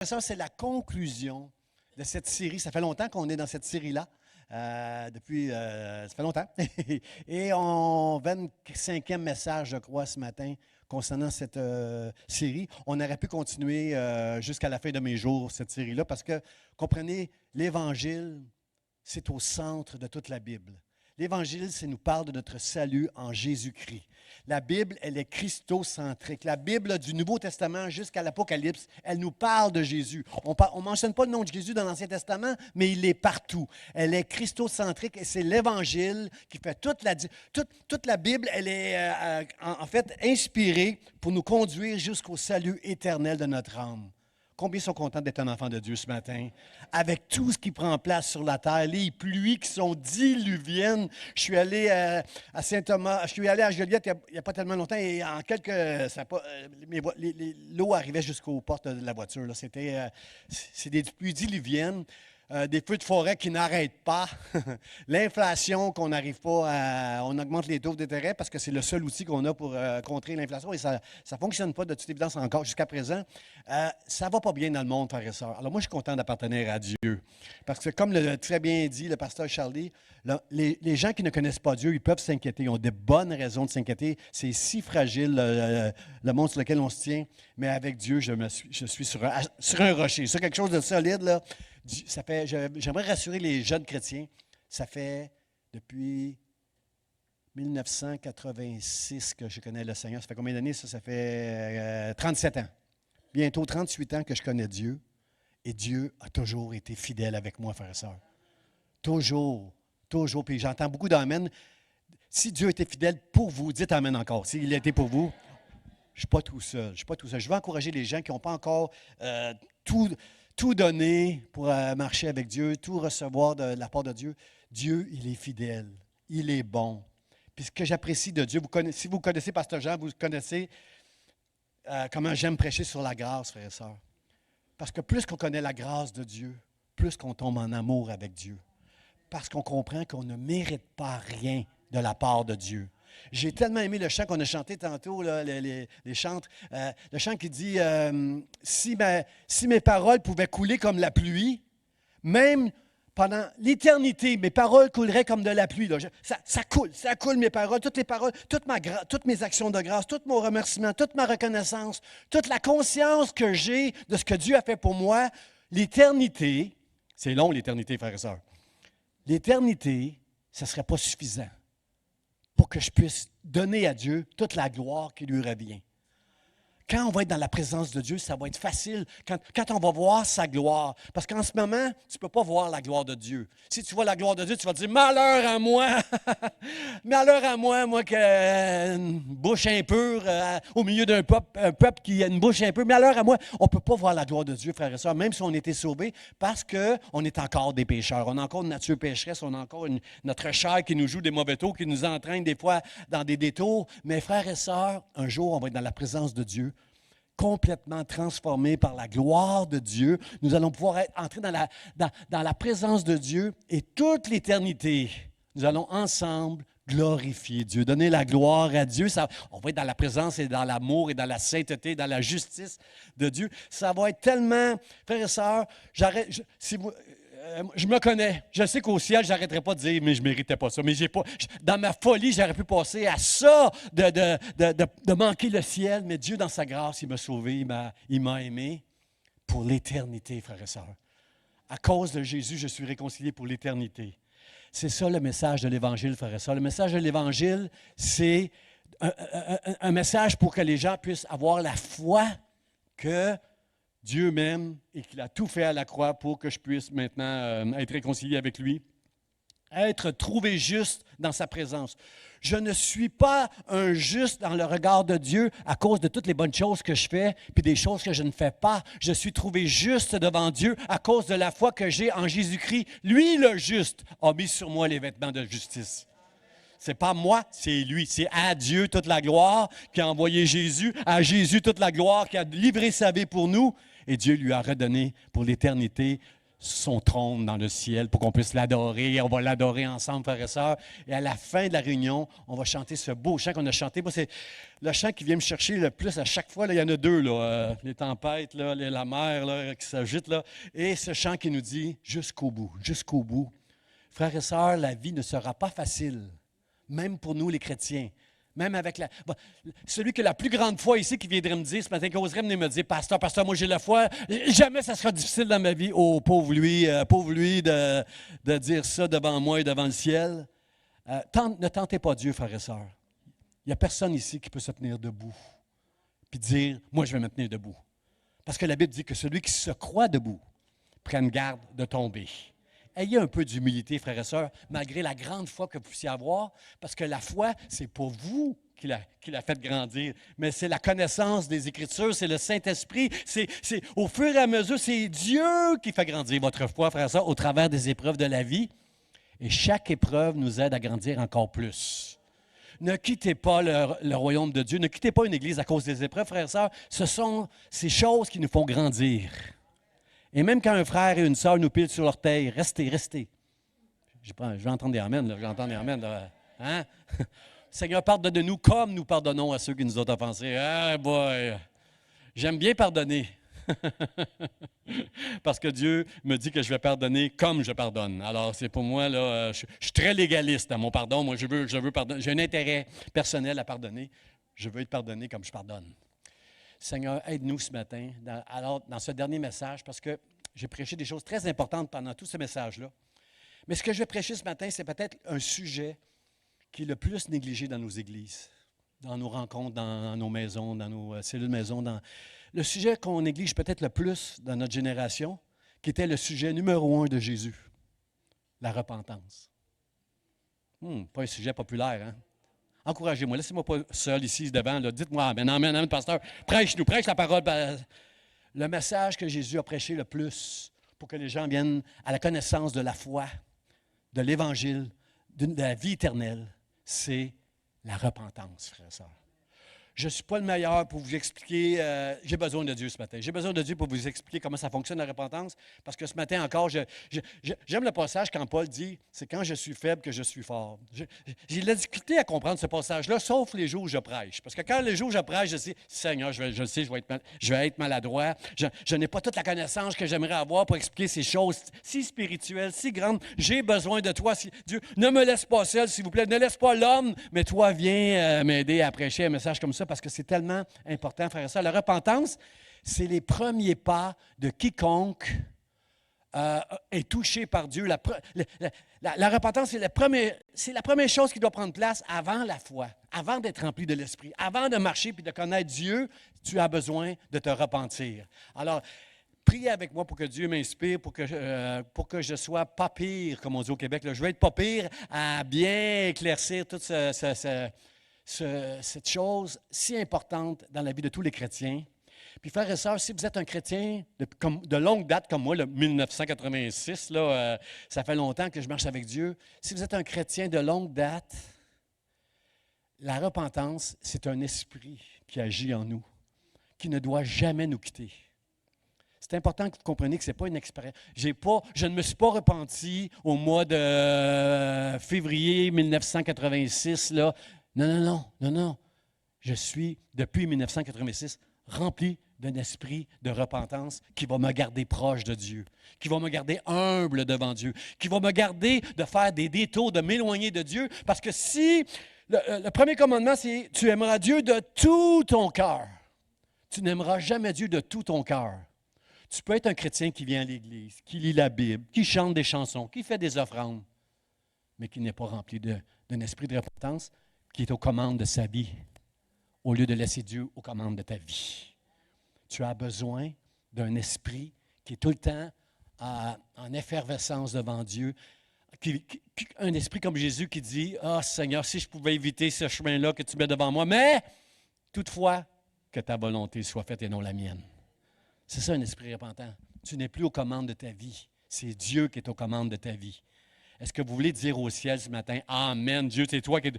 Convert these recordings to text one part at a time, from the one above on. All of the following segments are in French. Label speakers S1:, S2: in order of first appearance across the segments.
S1: Ça, c'est la conclusion de cette série. Ça fait longtemps qu'on est dans cette série-là. Ça fait longtemps. Et on 25e message, je crois, ce matin, concernant cette série. On aurait pu continuer jusqu'à la fin de mes jours, cette série-là, parce que, comprenez, l'Évangile, c'est au centre de toute la Bible. L'Évangile, c'est nous parle de notre salut en Jésus-Christ. La Bible, elle est christocentrique. La Bible du Nouveau Testament jusqu'à l'Apocalypse, elle nous parle de Jésus. On ne mentionne pas le nom de Jésus dans l'Ancien Testament, mais il est partout. Elle est christocentrique et c'est l'Évangile qui fait toute la Bible, elle est en fait inspirée pour nous conduire jusqu'au salut éternel de notre âme. Combien sont contents d'être un enfant de Dieu ce matin? Avec tout ce qui prend place sur la terre, les pluies qui sont diluviennes. Je suis allé à Saint-Thomas, je suis allé à Joliette il n'y a pas tellement longtemps et en l'eau arrivait jusqu'aux portes de la voiture. Là. C'est des pluies diluviennes. Des feux de forêt qui n'arrêtent pas, l'inflation qu'on n'arrive pas à... On augmente les taux d'intérêt parce que c'est le seul outil qu'on a pour contrer l'inflation et ça ne fonctionne pas de toute évidence encore jusqu'à présent. Ça ne va pas bien dans le monde, frères et sœurs. Alors moi, je suis content d'appartenir à Dieu parce que comme l'a très bien dit le pasteur Charlie, les gens qui ne connaissent pas Dieu, ils peuvent s'inquiéter, ils ont de bonnes raisons de s'inquiéter. C'est si fragile, le monde sur lequel on se tient, mais avec Dieu, je suis sur un rocher, sur quelque chose de solide, là. J'aimerais rassurer les jeunes chrétiens, ça fait depuis 1986 que je connais le Seigneur. Ça fait combien d'années ça? Ça fait 37 ans. Bientôt 38 ans que je connais Dieu. Et Dieu a toujours été fidèle avec moi, frères et sœurs. Toujours, toujours. Puis j'entends beaucoup d'amen. Si Dieu était fidèle pour vous, dites amen encore. S'il a été pour vous, je ne suis pas tout seul. Je veux encourager les gens qui n'ont pas encore tout donner pour marcher avec Dieu, tout recevoir de la part de Dieu. Dieu, il est fidèle. Il est bon. Puis ce que j'apprécie de Dieu, si vous connaissez Pasteur Jean, vous connaissez comment j'aime prêcher sur la grâce, frères et sœurs. Parce que plus qu'on connaît la grâce de Dieu, plus qu'on tombe en amour avec Dieu. Parce qu'on comprend qu'on ne mérite pas rien de la part de Dieu. J'ai tellement aimé le chant qu'on a chanté tantôt, là, les chantres. Le chant qui dit si mes paroles pouvaient couler comme la pluie, même pendant l'éternité, mes paroles couleraient comme de la pluie. Là. Ça coule mes paroles, toutes les paroles, toutes mes actions de grâce, tout mon remerciement, toute ma reconnaissance, toute la conscience que j'ai de ce que Dieu a fait pour moi. L'éternité, c'est long l'éternité, frères et sœurs. L'éternité, ça ne serait pas suffisant pour que je puisse donner à Dieu toute la gloire qui lui revient. Quand on va être dans la présence de Dieu, ça va être facile. Quand on va voir sa gloire, parce qu'en ce moment, tu ne peux pas voir la gloire de Dieu. Si tu vois la gloire de Dieu, tu vas te dire « Malheur à moi! Malheur à moi qui a une bouche impure au milieu d'un peuple qui a une bouche impure. Malheur à moi! » On ne peut pas voir la gloire de Dieu, frères et sœurs, même si on a été sauvés, parce qu'on est encore des pécheurs. On a encore une nature pécheresse, on a encore notre chair qui nous joue des mauvais tours, qui nous entraîne des fois dans des détours. Mais frères et sœurs, un jour, on va être dans la présence de Dieu, complètement transformés par la gloire de Dieu. Nous allons pouvoir entrer dans la présence de Dieu et toute l'éternité, nous allons ensemble glorifier Dieu, donner la gloire à Dieu. On va être dans la présence et dans l'amour et dans la sainteté, dans la justice de Dieu. Ça va être tellement... Frères et sœurs, je me connais. Je sais qu'au ciel, je n'arrêterai pas de dire « mais je ne méritais pas ça ». Mais dans ma folie, j'aurais pu passer à ça, de manquer le ciel. Mais Dieu, dans sa grâce, il m'a sauvé, il m'a aimé pour l'éternité, frères et sœurs. À cause de Jésus, je suis réconcilié pour l'éternité. C'est ça le message de l'Évangile, frères et sœurs. Le message de l'Évangile, c'est un message pour que les gens puissent avoir la foi que Dieu m'aime et qu'il a tout fait à la croix pour que je puisse maintenant être réconcilié avec lui, être trouvé juste dans sa présence. Je ne suis pas un juste dans le regard de Dieu à cause de toutes les bonnes choses que je fais puis des choses que je ne fais pas. Je suis trouvé juste devant Dieu à cause de la foi que j'ai en Jésus-Christ. Lui, le juste, a mis sur moi les vêtements de justice. Ce n'est pas moi, c'est lui. C'est à Dieu toute la gloire qui a envoyé Jésus, à Jésus toute la gloire qui a livré sa vie pour nous. Et Dieu lui a redonné pour l'éternité son trône dans le ciel pour qu'on puisse l'adorer. On va l'adorer ensemble, frères et sœurs. Et à la fin de la réunion, on va chanter ce beau chant qu'on a chanté. Moi, c'est le chant qui vient me chercher le plus à chaque fois. Là, il y en a deux, là, les tempêtes, là, la mer là, qui s'agite. Là, et ce chant qui nous dit « Jusqu'au bout, jusqu'au bout ». Frères et sœurs, la vie ne sera pas facile, même pour nous les chrétiens. Même avec celui qui a la plus grande foi ici qui viendrait me dire ce matin, qui oserait venir me dire, pasteur, moi j'ai la foi, jamais ça sera difficile dans ma vie. Oh, pauvre lui de dire ça devant moi et devant le ciel. Ne tentez pas Dieu, frères et sœurs. Il n'y a personne ici qui peut se tenir debout puis dire, moi je vais me tenir debout. Parce que la Bible dit que celui qui se croit debout prenne garde de tomber. Ayez un peu d'humilité, frères et sœurs, malgré la grande foi que vous puissiez avoir, parce que la foi, ce n'est pas vous qui l'a fait grandir, mais c'est la connaissance des Écritures, c'est le Saint-Esprit, c'est au fur et à mesure, c'est Dieu qui fait grandir votre foi, frères et sœurs, au travers des épreuves de la vie. Et chaque épreuve nous aide à grandir encore plus. Ne quittez pas le royaume de Dieu, ne quittez pas une église à cause des épreuves, frères et sœurs. Ce sont ces choses qui nous font grandir. Et même quand un frère et une sœur nous pilent sur l'orteil, restez. Je vais entendre des amens, là, Hein? Seigneur, pardonne-nous comme nous pardonnons à ceux qui nous ont offensés. Ah, boy! J'aime bien pardonner. Parce que Dieu me dit que je vais pardonner comme je pardonne. Alors, c'est pour moi, là, je suis très légaliste à mon pardon. Moi, je veux pardonner. J'ai un intérêt personnel à pardonner. Je veux être pardonné comme je pardonne. Seigneur, aide-nous ce matin, dans ce dernier message, parce que j'ai prêché des choses très importantes pendant tout ce message-là. Mais ce que je vais prêcher ce matin, c'est peut-être un sujet qui est le plus négligé dans nos églises, dans nos rencontres, dans nos maisons, dans nos cellules maison. Le sujet qu'on néglige peut-être le plus dans notre génération, qui était le sujet numéro 1 de Jésus, la repentance. Pas un sujet populaire, hein? Encouragez-moi, laissez-moi pas seul ici devant. Là. Dites-moi, amen, pasteur, prêche la parole. Le message que Jésus a prêché le plus pour que les gens viennent à la connaissance de la foi, de l'Évangile, de la vie éternelle, c'est la repentance, frères et sœurs. Je ne suis pas le meilleur pour vous expliquer. J'ai besoin de Dieu ce matin. J'ai besoin de Dieu pour vous expliquer comment ça fonctionne la repentance. Parce que ce matin encore, j'aime le passage quand Paul dit « C'est quand je suis faible que je suis fort ». J'ai de la difficulté à comprendre ce passage-là, sauf les jours où je prêche. Parce que quand les jours où je prêche, je dis « Seigneur, je sais, je vais être maladroit. Je n'ai pas toute la connaissance que j'aimerais avoir pour expliquer ces choses si spirituelles, si grandes. J'ai besoin de toi. Dieu, ne me laisse pas seul, s'il vous plaît. Ne laisse pas l'homme, mais toi, viens m'aider à prêcher un message comme ça. Parce que c'est tellement important, frères et sœurs. La repentance, c'est les premiers pas de quiconque est touché par Dieu. La repentance, c'est la première chose qui doit prendre place avant la foi, avant d'être rempli de l'Esprit. Avant de marcher et de connaître Dieu, tu as besoin de te repentir. Alors, priez avec moi pour que Dieu m'inspire, pour que je sois pas pire, comme on dit au Québec. Là. Je veux être pas pire à bien éclaircir toute cette chose si importante dans la vie de tous les chrétiens. Puis frères et sœurs, si vous êtes un chrétien de longue date comme moi, le 1986, là, ça fait longtemps que je marche avec Dieu. Si vous êtes un chrétien de longue date, la repentance, c'est un esprit qui agit en nous, qui ne doit jamais nous quitter. C'est important que vous compreniez que ce n'est pas une expérience. Je ne me suis pas repenti au mois de février 1986, là. Non. Je suis, depuis 1986, rempli d'un esprit de repentance qui va me garder proche de Dieu, qui va me garder humble devant Dieu, qui va me garder de faire des détours, de m'éloigner de Dieu. Parce que si, le premier commandement, c'est « Tu aimeras Dieu de tout ton cœur ». Tu n'aimeras jamais Dieu de tout ton cœur. Tu peux être un chrétien qui vient à l'Église, qui lit la Bible, qui chante des chansons, qui fait des offrandes, mais qui n'est pas rempli d'un esprit de repentance, qui est aux commandes de sa vie, au lieu de laisser Dieu aux commandes de ta vie. Tu as besoin d'un esprit qui est tout le temps en effervescence devant Dieu, un esprit comme Jésus qui dit « Ah, Seigneur, si je pouvais éviter ce chemin-là que tu mets devant moi, mais toutefois, que ta volonté soit faite et non la mienne. » C'est ça un esprit repentant. Tu n'es plus aux commandes de ta vie. C'est Dieu qui est aux commandes de ta vie. Est-ce que vous voulez dire au ciel ce matin « Amen, Dieu, c'est toi qui es... »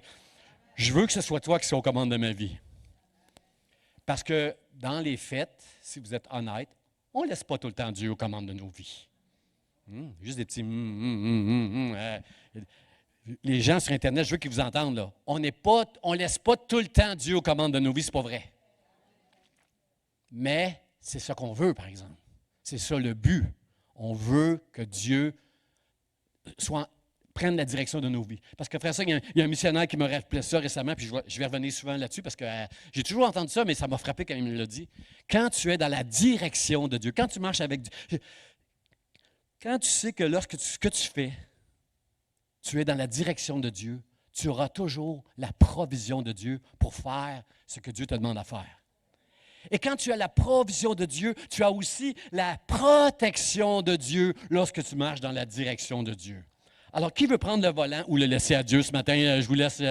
S1: Je veux que ce soit toi qui sois aux commandes de ma vie. Parce que dans les fêtes, si vous êtes honnête, on ne laisse pas tout le temps Dieu aux commandes de nos vies. Juste des petits les gens sur Internet, je veux qu'ils vous entendent, là. On ne laisse pas tout le temps Dieu aux commandes de nos vies, c'est pas vrai. Mais c'est ce qu'on veut, par exemple. C'est ça le but. On veut que Dieu prenne la direction de nos vies. Parce que, frère, ça, il y a un missionnaire qui m'a rappelé ça récemment, puis je vais revenir souvent là-dessus, parce que j'ai toujours entendu ça, mais ça m'a frappé quand il me l'a dit. Quand tu es dans la direction de Dieu, quand tu marches avec Dieu, quand tu sais que ce que tu fais, tu es dans la direction de Dieu, tu auras toujours la provision de Dieu pour faire ce que Dieu te demande à faire. Et quand tu as la provision de Dieu, tu as aussi la protection de Dieu lorsque tu marches dans la direction de Dieu. Alors, qui veut prendre le volant ou le laisser à Dieu ce matin? Je vous laisse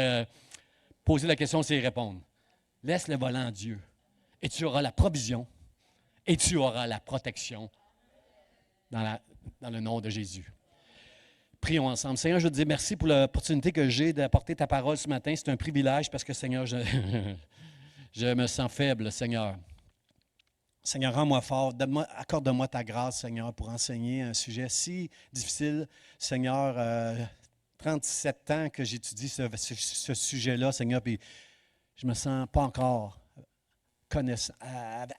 S1: poser la question et y répondre. Laisse le volant à Dieu et tu auras la provision et tu auras la protection dans le nom de Jésus. Prions ensemble. Seigneur, je veux te dire merci pour l'opportunité que j'ai d'apporter ta parole ce matin. C'est un privilège parce que, Seigneur, je me sens faible, Seigneur. Seigneur, rends-moi fort. Accorde-moi ta grâce, Seigneur, pour enseigner un sujet si difficile. Seigneur, 37 ans que j'étudie ce sujet-là, Seigneur, puis je ne me sens pas encore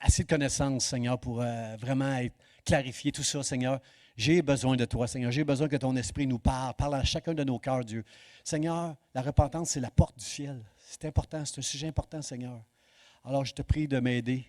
S1: assez de connaissances, Seigneur, pour vraiment être clarifié tout ça, Seigneur. J'ai besoin de toi, Seigneur. J'ai besoin que ton esprit nous parle à chacun de nos cœurs, Dieu. Seigneur, la repentance, c'est la porte du ciel. C'est important, c'est un sujet important, Seigneur. Alors, je te prie de m'aider.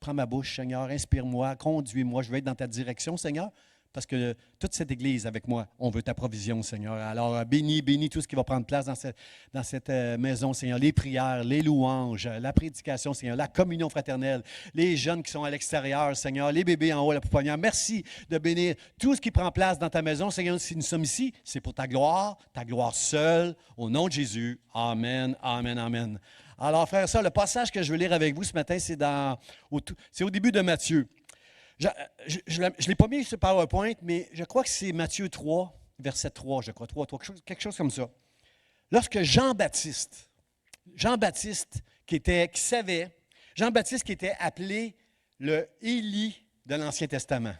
S1: Prends ma bouche, Seigneur, inspire-moi, conduis-moi. Je veux être dans ta direction, Seigneur, parce que toute cette Église avec moi, on veut ta provision, Seigneur. Alors, bénis tout ce qui va prendre place dans cette maison, Seigneur. Les prières, les louanges, la prédication, Seigneur, la communion fraternelle, les jeunes qui sont à l'extérieur, Seigneur, les bébés en haut, la pouponnière. Merci de bénir tout ce qui prend place dans ta maison, Seigneur. Si nous sommes ici, c'est pour ta gloire seule, au nom de Jésus. Amen, amen, amen. Alors, frère et sœurs, le passage que je veux lire avec vous ce matin, c'est au début de Matthieu. Je ne l'ai pas mis sur PowerPoint, mais je crois que c'est Matthieu 3, verset 3, je crois, 3, quelque chose comme ça. Lorsque Jean-Baptiste qui était appelé le Élie de l'Ancien Testament.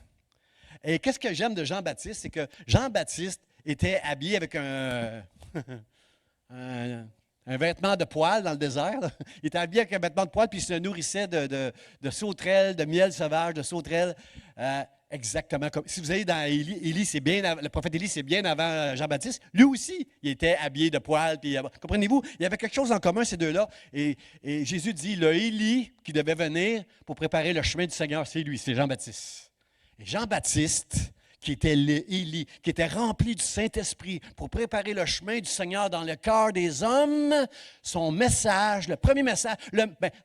S1: Et qu'est-ce que j'aime de Jean-Baptiste, c'est que Jean-Baptiste était habillé avec un vêtement de poil dans le désert. Là. Il était habillé avec un vêtement de poil, puis il se nourrissait de sauterelles, de miel sauvage, de sauterelles. Exactement comme. Si vous allez dans Élie, le prophète Élie, c'est bien avant Jean-Baptiste. Lui aussi, il était habillé de poil. Puis, comprenez-vous, il y avait quelque chose en commun, ces deux-là. Et Jésus dit, le Élie qui devait venir pour préparer le chemin du Seigneur, c'est lui, c'est Jean-Baptiste. Et Jean-Baptiste, qui était l'Élie, qui était rempli du Saint-Esprit pour préparer le chemin du Seigneur dans le cœur des hommes, son message, le premier message,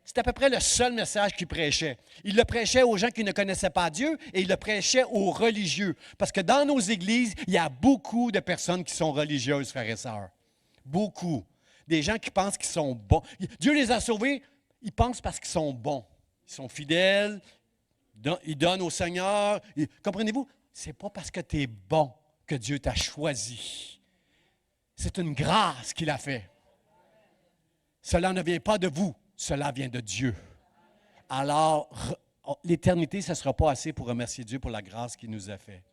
S1: c'était à peu près le seul message qu'il prêchait. Il le prêchait aux gens qui ne connaissaient pas Dieu et il le prêchait aux religieux. Parce que dans nos églises, il y a beaucoup de personnes qui sont religieuses, frères et sœurs. Beaucoup. Des gens qui pensent qu'ils sont bons. Dieu les a sauvés, ils pensent parce qu'ils sont bons. Ils sont fidèles, ils donnent au Seigneur. Comprenez-vous? Ce n'est pas parce que tu es bon que Dieu t'a choisi. C'est une grâce qu'il a fait. Cela ne vient pas de vous, cela vient de Dieu. Alors, l'éternité, ce ne sera pas assez pour remercier Dieu pour la grâce qu'il nous a fait.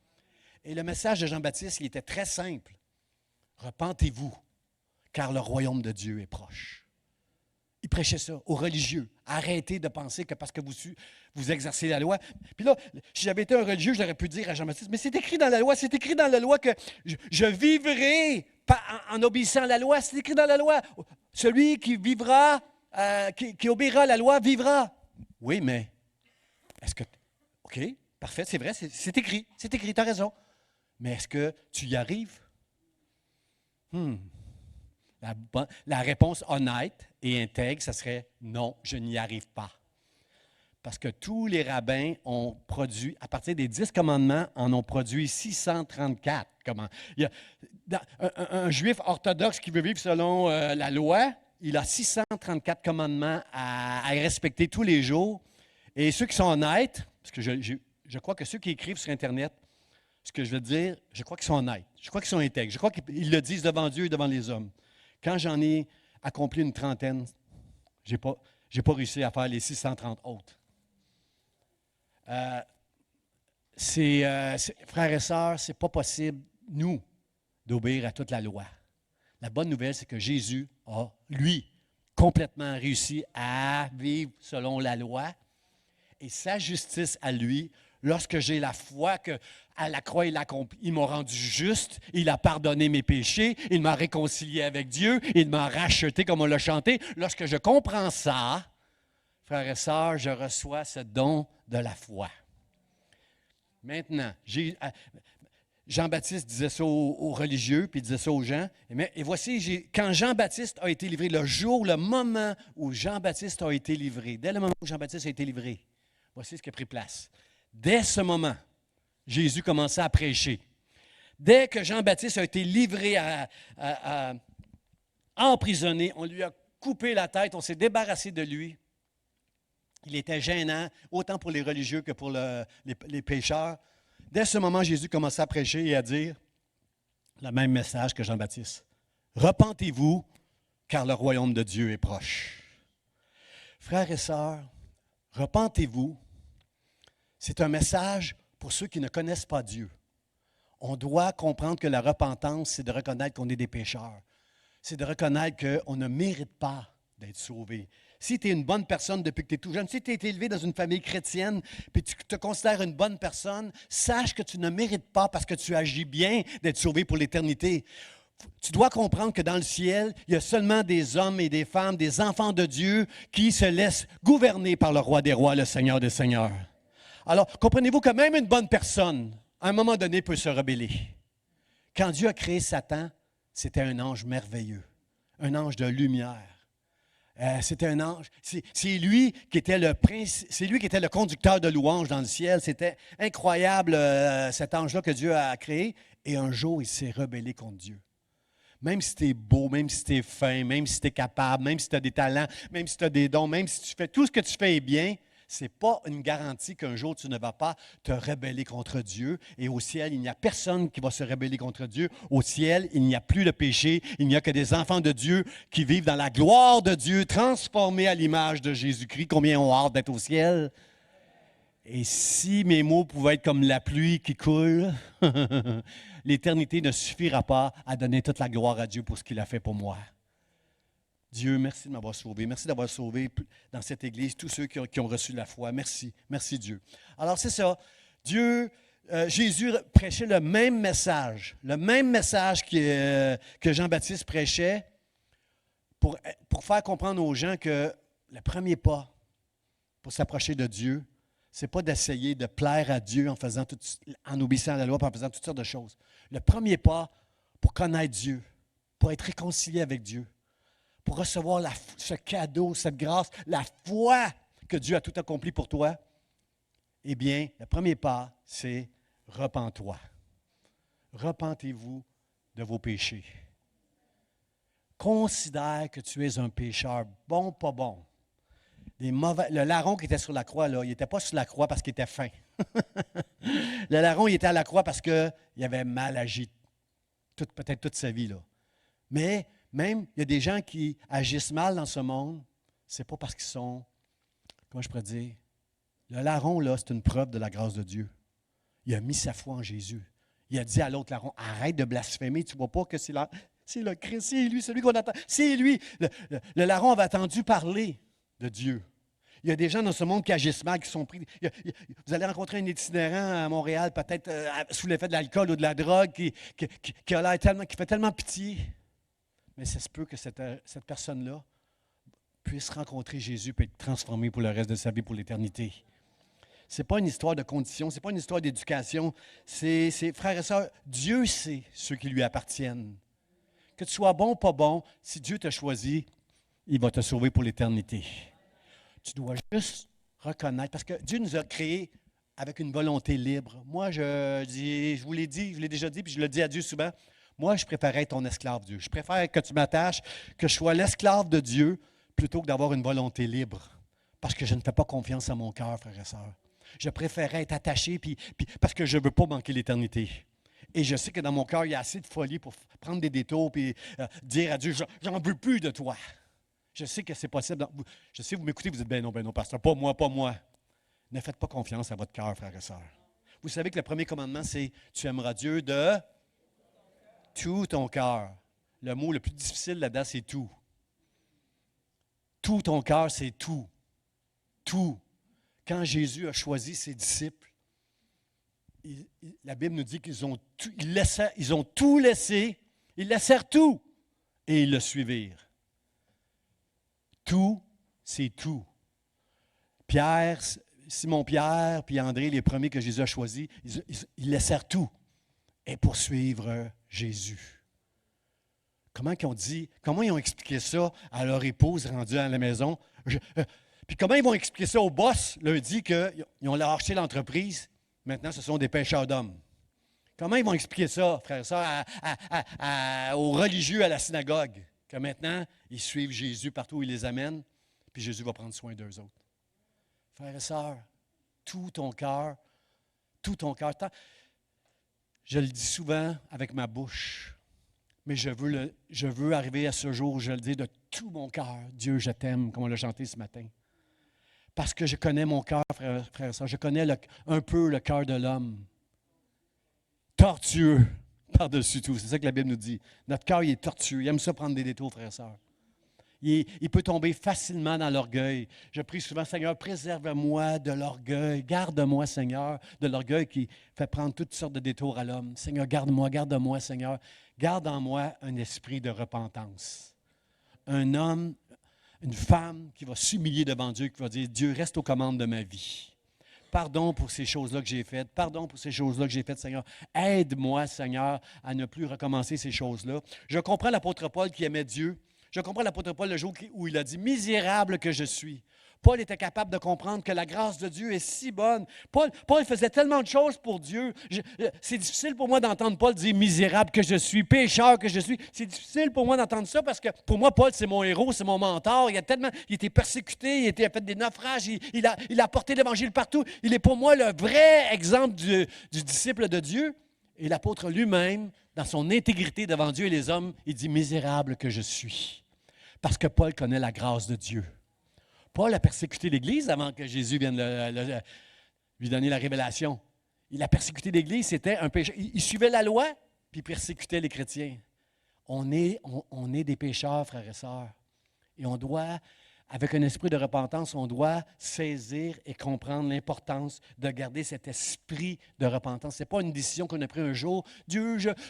S1: Et le message de Jean-Baptiste, il était très simple. Repentez-vous, car le royaume de Dieu est proche. Il prêchait ça aux religieux. Arrêtez de penser que parce que vous exercez la loi. Puis là, si j'avais été un religieux, j'aurais pu dire à Jean-Baptiste, mais c'est écrit dans la loi, que je vivrai en obéissant à la loi. C'est écrit dans la loi. Celui qui vivra, qui obéira à la loi, vivra. Oui, mais est-ce que... OK, parfait, c'est vrai, c'est écrit, tu as raison. Mais est-ce que tu y arrives? La réponse honnête et intègre, ce serait non, je n'y arrive pas. Parce que tous les rabbins ont produit, à partir des 10 commandements, en ont produit 634. Il y a un juif orthodoxe qui veut vivre selon la loi, il a 634 commandements à respecter tous les jours. Et ceux qui sont honnêtes, parce que je crois que ceux qui écrivent sur Internet, ce que je veux dire, je crois qu'ils sont honnêtes, je crois qu'ils sont intègres, je crois qu'ils le disent devant Dieu et devant les hommes. Quand j'en ai accompli une trentaine, je n'ai pas réussi à faire les 630 autres. frères et sœurs, ce n'est pas possible, nous, d'obéir à toute la loi. La bonne nouvelle, c'est que Jésus a, lui, complètement réussi à vivre selon la loi. Et sa justice à lui, lorsque j'ai la foi qu'à la croix, il m'a rendu juste, il a pardonné mes péchés, il m'a réconcilié avec Dieu, il m'a racheté comme on l'a chanté. Lorsque je comprends ça, frères et sœurs, je reçois ce don de la foi. Maintenant, Jean-Baptiste disait ça aux religieux, puis il disait ça aux gens. Et voici, quand Jean-Baptiste a été livré, le moment où Jean-Baptiste a été livré, dès le moment où Jean-Baptiste a été livré, voici ce qui a pris place. Dès ce moment, Jésus commençait à prêcher. Dès que Jean-Baptiste a été livré, emprisonné, on lui a coupé la tête, on s'est débarrassé de lui. Il était gênant, autant pour les religieux que pour les pécheurs. Dès ce moment, Jésus commençait à prêcher et à dire le même message que Jean-Baptiste. Repentez-vous, car le royaume de Dieu est proche. Frères et sœurs, repentez-vous. C'est un message pour ceux qui ne connaissent pas Dieu. On doit comprendre que la repentance, c'est de reconnaître qu'on est des pécheurs. C'est de reconnaître qu'on ne mérite pas d'être sauvé. Si tu es une bonne personne depuis que tu es tout jeune, si tu as été élevé dans une famille chrétienne, puis tu te considères une bonne personne, sache que tu ne mérites pas, parce que tu agis bien, d'être sauvé pour l'éternité. Tu dois comprendre que dans le ciel, il y a seulement des hommes et des femmes, des enfants de Dieu qui se laissent gouverner par le roi des rois, le Seigneur des seigneurs. Alors, comprenez-vous que même une bonne personne, à un moment donné, peut se rebeller. Quand Dieu a créé Satan, c'était un ange merveilleux, un ange de lumière. C'était un ange. C'est lui qui était le conducteur de louanges dans le ciel. C'était incroyable, cet ange-là que Dieu a créé. Et un jour, il s'est rebellé contre Dieu. Même si tu es beau, même si tu es fin, même si tu es capable, même si tu as des talents, même si tu as des dons, même si tu fais tout ce que tu fais est bien, ce n'est pas une garantie qu'un jour tu ne vas pas te rebeller contre Dieu. Et au ciel, il n'y a personne qui va se rebeller contre Dieu. Au ciel, il n'y a plus de péché. Il n'y a que des enfants de Dieu qui vivent dans la gloire de Dieu, transformés à l'image de Jésus-Christ. Combien ont hâte d'être au ciel? Et si mes mots pouvaient être comme la pluie qui coule, l'éternité ne suffira pas à donner toute la gloire à Dieu pour ce qu'il a fait pour moi. Dieu, merci de m'avoir sauvé. Merci d'avoir sauvé dans cette Église tous ceux qui ont reçu la foi. Merci. Merci Dieu. Alors c'est ça. Jésus prêchait le même message que Jean-Baptiste prêchait pour faire comprendre aux gens que le premier pas pour s'approcher de Dieu, ce n'est pas d'essayer de plaire à Dieu en obéissant à la loi, en faisant toutes sortes de choses. Le premier pas pour connaître Dieu, pour être réconcilié avec Dieu, pour recevoir ce cadeau, cette grâce, la foi que Dieu a tout accompli pour toi, eh bien, le premier pas, c'est repens-toi. Repentez-vous de vos péchés. Considère que tu es un pécheur, bon, pas bon. Le larron qui était sur la croix, là, il n'était pas sur la croix parce qu'il était faim. Le larron, il était à la croix parce qu'il avait mal agi, peut-être toute sa vie. Là. Mais même, il y a des gens qui agissent mal dans ce monde, ce n'est pas parce qu'ils sont, comment je pourrais dire, le larron, là, c'est une preuve de la grâce de Dieu. Il a mis sa foi en Jésus. Il a dit à l'autre larron, arrête de blasphémer, tu ne vois pas que c'est le Christ, c'est lui, celui qu'on attend, c'est lui. Le larron avait attendu parler de Dieu. Il y a des gens dans ce monde qui agissent mal, qui sont pris. Vous allez rencontrer un itinérant à Montréal, peut-être sous l'effet de l'alcool ou de la drogue, qui fait tellement pitié. Mais ça se peut que cette personne-là puisse rencontrer Jésus et être transformée pour le reste de sa vie, pour l'éternité. Ce n'est pas une histoire de conditions, ce n'est pas une histoire d'éducation. C'est, frères et sœurs, Dieu sait ceux qui lui appartiennent. Que tu sois bon ou pas bon, si Dieu t'a choisi, il va te sauver pour l'éternité. Tu dois juste reconnaître, parce que Dieu nous a créés avec une volonté libre. Moi, je vous l'ai dit, je l'ai déjà dit, puis je le dis à Dieu souvent, moi, je préfère être ton esclave, Dieu. Je préfère que tu m'attaches, que je sois l'esclave de Dieu, plutôt que d'avoir une volonté libre. Parce que je ne fais pas confiance à mon cœur, frères et sœurs. Je préférerais être attaché, puis parce que je ne veux pas manquer l'éternité. Et je sais que dans mon cœur, il y a assez de folie pour prendre des détours, puis dire à Dieu, j'en veux plus de toi. Je sais que c'est possible. Je sais, vous m'écoutez, vous dites, ben non, pasteur, pas moi. Ne faites pas confiance à votre cœur, frères et sœurs. Vous savez que le premier commandement, c'est « Tu aimeras Dieu de tout ton cœur ». Le mot le plus difficile là-dedans, c'est « tout ». Tout ton cœur, c'est tout. Tout. Quand Jésus a choisi ses disciples, la Bible nous dit qu'ils ont tout laissé, ils laissèrent tout et ils le suivirent. Tout, c'est tout. Pierre, Simon-Pierre, puis André, les premiers que Jésus a choisis, ils laissèrent tout et poursuivre Jésus. Comment ils ont expliqué ça à leur épouse rendue à la maison? Puis comment ils vont expliquer ça au boss lundi qu'ils ont lâché l'entreprise? Maintenant, ce sont des pêcheurs d'hommes. Comment ils vont expliquer ça, frères et sœurs, aux religieux à la synagogue? Que maintenant, ils suivent Jésus partout où il les amène, puis Jésus va prendre soin d'eux autres. Frères et sœurs, tout ton cœur. Je le dis souvent avec ma bouche, mais je veux arriver à ce jour où je le dis de tout mon cœur. Dieu, je t'aime, comme on l'a chanté ce matin. Parce que je connais mon cœur, frère et sœur. Je connais un peu le cœur de l'homme. Tortueux par-dessus tout. C'est ça que la Bible nous dit. Notre cœur, il est tortueux. Il aime ça prendre des détours, frère et sœur. Il peut tomber facilement dans l'orgueil. Je prie souvent, Seigneur, préserve-moi de l'orgueil. Garde-moi, Seigneur, de l'orgueil qui fait prendre toutes sortes de détours à l'homme. Seigneur, garde-moi, Seigneur. Garde en moi un esprit de repentance. Un homme, une femme qui va s'humilier devant Dieu, qui va dire, Dieu, reste aux commandes de ma vie. Pardon pour ces choses-là que j'ai faites. Pardon pour ces choses-là que j'ai faites, Seigneur. Aide-moi, Seigneur, à ne plus recommencer ces choses-là. Je comprends l'apôtre Paul qui aimait Dieu. Je comprends l'apôtre Paul le jour où il a dit « Misérable que je suis ». Paul était capable de comprendre que la grâce de Dieu est si bonne. Paul faisait tellement de choses pour Dieu. C'est difficile pour moi d'entendre Paul dire « Misérable que je suis, pécheur que je suis ». C'est difficile pour moi d'entendre ça parce que pour moi, Paul, c'est mon héros, c'est mon mentor. Il était persécuté, il a fait des naufrages, il a apporté l'Évangile partout. Il est pour moi le vrai exemple du disciple de Dieu. Et l'apôtre lui-même, dans son intégrité devant Dieu et les hommes, il dit « Misérable que je suis ». Parce que Paul connaît la grâce de Dieu. Paul a persécuté l'Église avant que Jésus vienne lui donner la révélation. Il a persécuté l'Église, c'était un péché. Il suivait la loi, puis il persécutait les chrétiens. On est des pécheurs, frères et sœurs. Et on doit, avec un esprit de repentance, on doit saisir et comprendre l'importance de garder cet esprit de repentance. Ce n'est pas une décision qu'on a prise un jour. Dieu, je